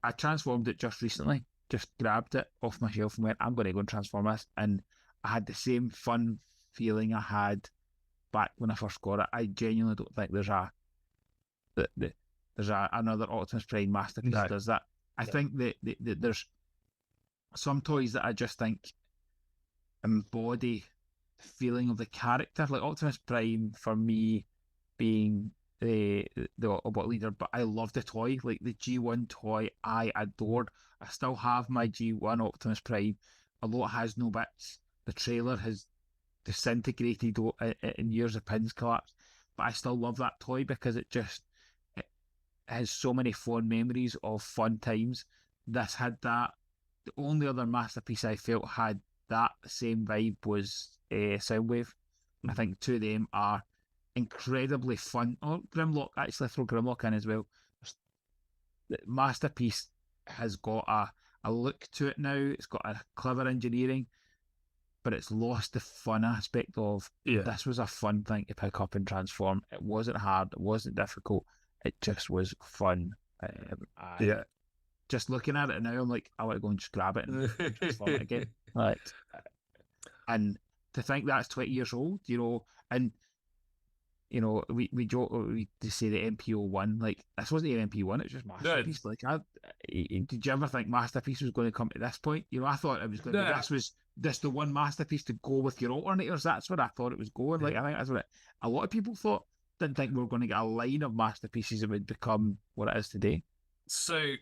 I transformed it just recently. Just grabbed it off my shelf and went, I'm going to go and transform this. And I had the same fun feeling I had back when I first got it. I genuinely don't think there's another Optimus Prime masterpiece that does that. I think that there's some toys that I just think embody the feeling of the character. Like Optimus Prime, for me, being the Autobot leader, but I love the toy. Like the G1 toy, I adored. I still have my G1 Optimus Prime, although it has no bits. The trailer has disintegrated in years of pins collapse, but I still love that toy because it has so many fond memories of fun times. This had that. The only other masterpiece I felt had that same vibe was Soundwave. I think two of them are incredibly fun. Oh, Grimlock, actually, throw Grimlock in as well. The masterpiece has got a look to it now. It's got a clever engineering, but it's lost the fun aspect of this was a fun thing to pick up and transform. It wasn't hard, it wasn't difficult, it just was fun. Just looking at it now, I'm like, I want to go and just grab it and transform it again. Right. And to think that's 20 years old, and we joke, we just say the MPO1, like this wasn't even MPO1, it was just No, Masterpiece. Like, did you ever think Masterpiece was going to come to this point? I thought it was going to be no. this was this the one Masterpiece to go with your alternators. That's what I thought it was going. Like, I think that's what a lot of people thought. Didn't think we were going to get a line of Masterpieces that would become what it is today. So,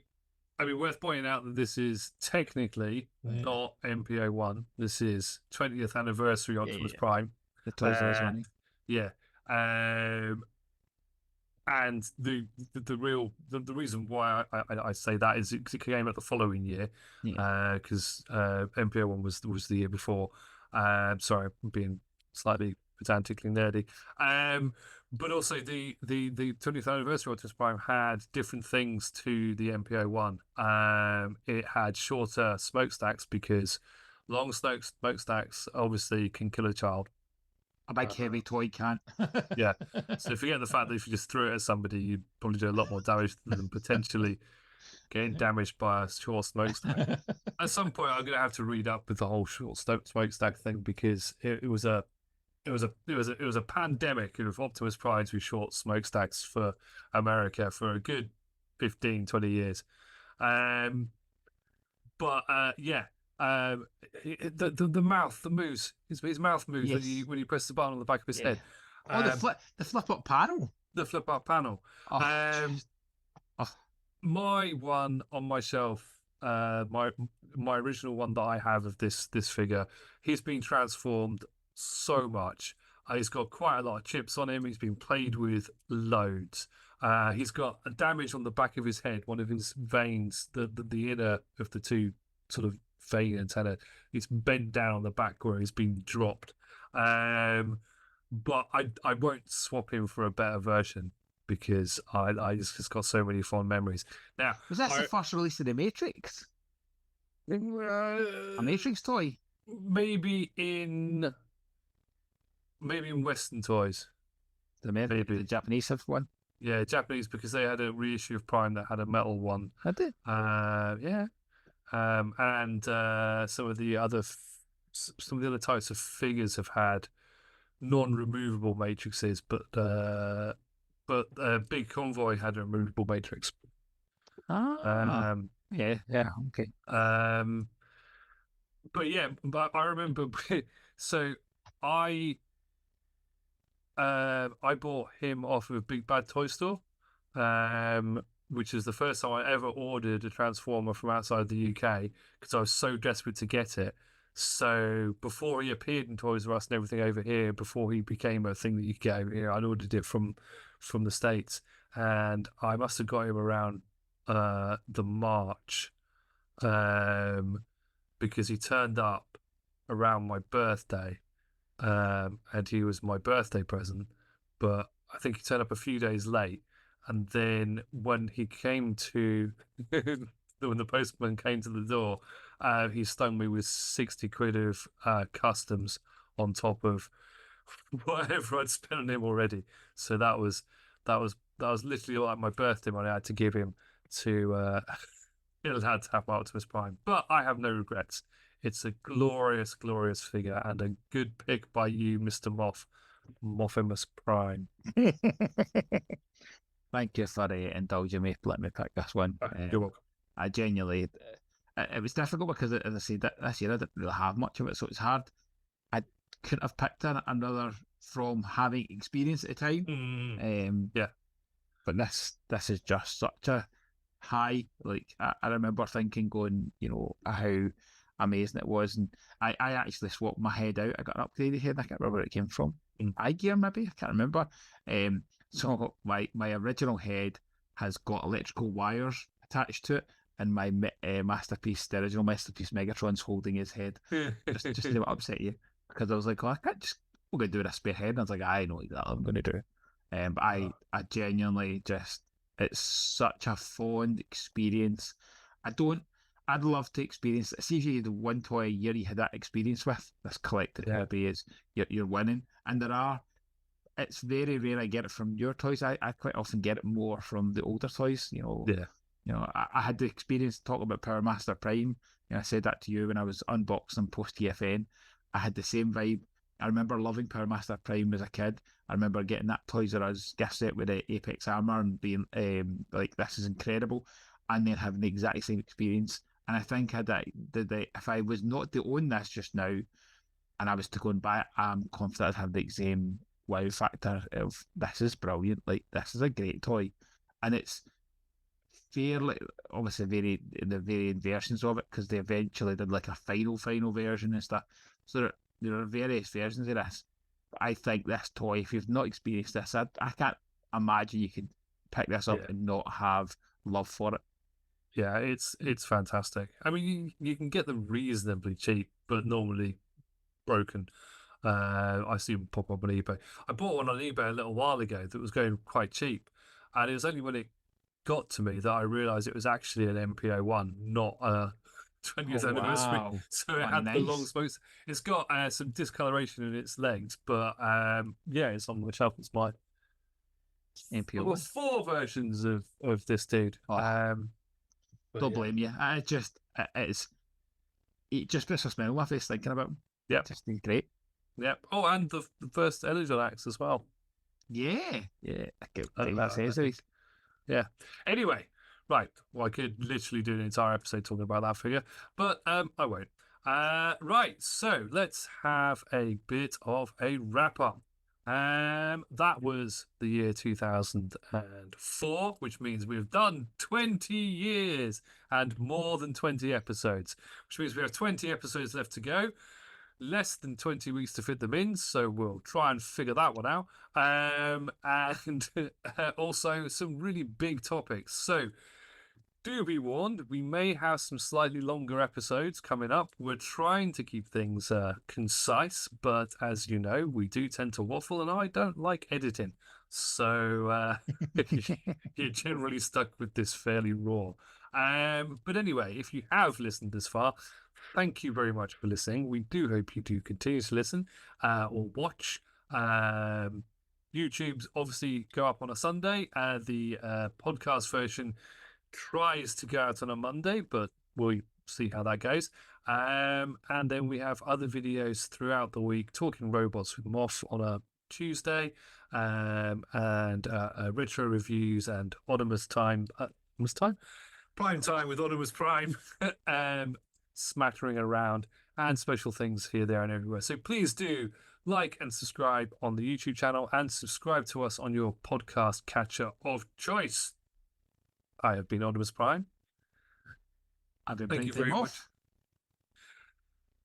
I mean, worth pointing out that this is technically not MPO1. This is 20th Anniversary Optimus Yeah. Prime. The Toys R Us Uh, one. yeah. Um, and the reason why I say that is it came out the following year, Yeah. because MPO1 was the year before. Sorry, I'm being slightly pedantically nerdy. But also the 20th anniversary Optimus Prime had different things to the MPO1. It had shorter smokestacks because long smokestacks obviously can kill a child. A big heavy toy can. Yeah. So forget the fact that if you just threw it at somebody, you'd probably do a lot more damage than potentially getting damaged by a short smokestack. At some point, I'm gonna have to read up with the whole short smokestack thing because it was a pandemic of Optimus Primes with short smokestacks for America for a good 15, 20 years. Um, but yeah, the mouth that moves, his mouth moves when Yes. you press the button on the back of his Yeah. head. Oh, Um, the flip up panel. the flip up panel. Oh, Um, just, oh, my one on my shelf, my original one that I have of this figure, he's been transformed so much. He's got quite a lot of chips on him. He's been played with loads. He's got a damage on the back of his head. One of his veins, the inner of the two sort of vein antenna, it's bent down on the back where he's been dropped. But I won't swap him for a better version because I just got so many fond memories. Now, was this the first release of the Matrix? A Matrix toy? maybe in Western toys, The maybe. Japanese have one. Yeah, Japanese because they had a reissue of Prime that had a metal one. I did. Yeah. And some of the other types of figures have had non-removable matrices, but Big Convoy had a removable matrix. Ah, yeah, okay. But yeah, but I remember. So I I bought him off of a Big Bad Toy Store, which is the first time I ever ordered a Transformer from outside the UK because I was so desperate to get it. So before he appeared in Toys R Us and everything over here, before he became a thing that you get over here, I'd ordered it from the States, and I must have got him around the March, because he turned up around my birthday, and he was my birthday present. But I think he turned up a few days late, and then when he came to, when the postman came to the door, he stung me with 60 quid of customs on top of whatever I'd spent on him already. So that was literally like my birthday money I had to give him to. It had to have Optimus Prime, but I have no regrets. It's a glorious, glorious figure and a good pick by you, Mr. Moff, Moffimus Prime. Thank you for indulging me. Let me pick this one. You're welcome. I genuinely, it was difficult because, as I said, this year I didn't really have much of it, so it's hard. I couldn't have picked another from having experience at the time. Yeah. But this is just such a high. Like, I remember thinking, going, how amazing it was, and I actually swapped my head out. I got an upgraded head. I can't remember where it came from. iGear, maybe, I can't remember. So my original head has got electrical wires attached to it, and my masterpiece, the original masterpiece Megatron's holding his head. just to upset you, because I was like, oh, I can't just, we're going to do a spare head, and I was like, I know exactly what I'm going to do. But I genuinely just, it's such a fond experience. I'd love to experience it. See if you had one toy a year you had that experience with, this collected hobby is you're winning. And it's very rare I get it from your toys. I quite often get it more from the older toys, I had the experience talking about Power Master Prime And I said that to you when I was unboxing post TFN. I had the same vibe. I remember loving Power Master Prime as a kid. I remember getting that Toys R Us gift set with the Apex armor and being like, this is incredible, and then having the exact same experience. And I think if I was not to own this just now, and I was to go and buy it, I'm confident I'd have the same wow factor of, this is brilliant. Like, this is a great toy, and it's fairly, obviously, the varying versions of it, because they eventually did like a final version and stuff. So there are various versions of this. But I think this toy, if you've not experienced this, I can't imagine you could pick this up Yeah. and not have love for it. Yeah, it's fantastic. I mean, you can get them reasonably cheap, but normally broken. I see them pop up on eBay. I bought one on eBay a little while ago that was going quite cheap, and it was only when it got to me that I realised it was actually an MPO1, not a 20th Oh anniversary. wow! So it Oh, had the long nice. spokes. It's got some discoloration in its legs, but yeah, it's on the shelf. It's mine. There were MPO1. 4 versions of this dude. Oh, But don't yeah, blame you. It just puts a smile on my face thinking about him. yep, Just great. yep. Oh, and the first Energon axe as well. Yeah, yeah. I could Uh, take that I seriously. think. Yeah. Anyway, right. Well, I could literally do an entire episode talking about that figure, but I won't. Right. So let's have a bit of a wrap up. That was the year 2004, which means we've done 20 years and more than 20 episodes, which means we have 20 episodes left to go. Less than 20 weeks to fit them in, so we'll try and figure that one out. And also some really big topics. So do be warned, we may have some slightly longer episodes coming up. We're trying to keep things concise, but as you know, we do tend to waffle, and I don't like editing. So you're generally stuck with this fairly raw. But anyway, if you have listened this far, thank you very much for listening. We do hope you do continue to listen or watch. YouTube's obviously go up on a Sunday. The podcast version tries to go out on a Monday, but we'll see how that goes. And then we have other videos throughout the week, talking robots with Moff on a Tuesday, and retro reviews and Oddimus time. Oddimus time? Prime time with Oddimus Prime, smattering around, and special things here, there, and everywhere. So please do like and subscribe on the YouTube channel, and subscribe to us on your podcast catcher of choice. I have been Oddimus Prime. I've been Thank you playing very time much. off.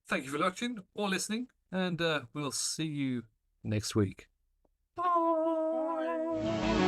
Thank you for watching or listening, and we'll see you next week. Bye.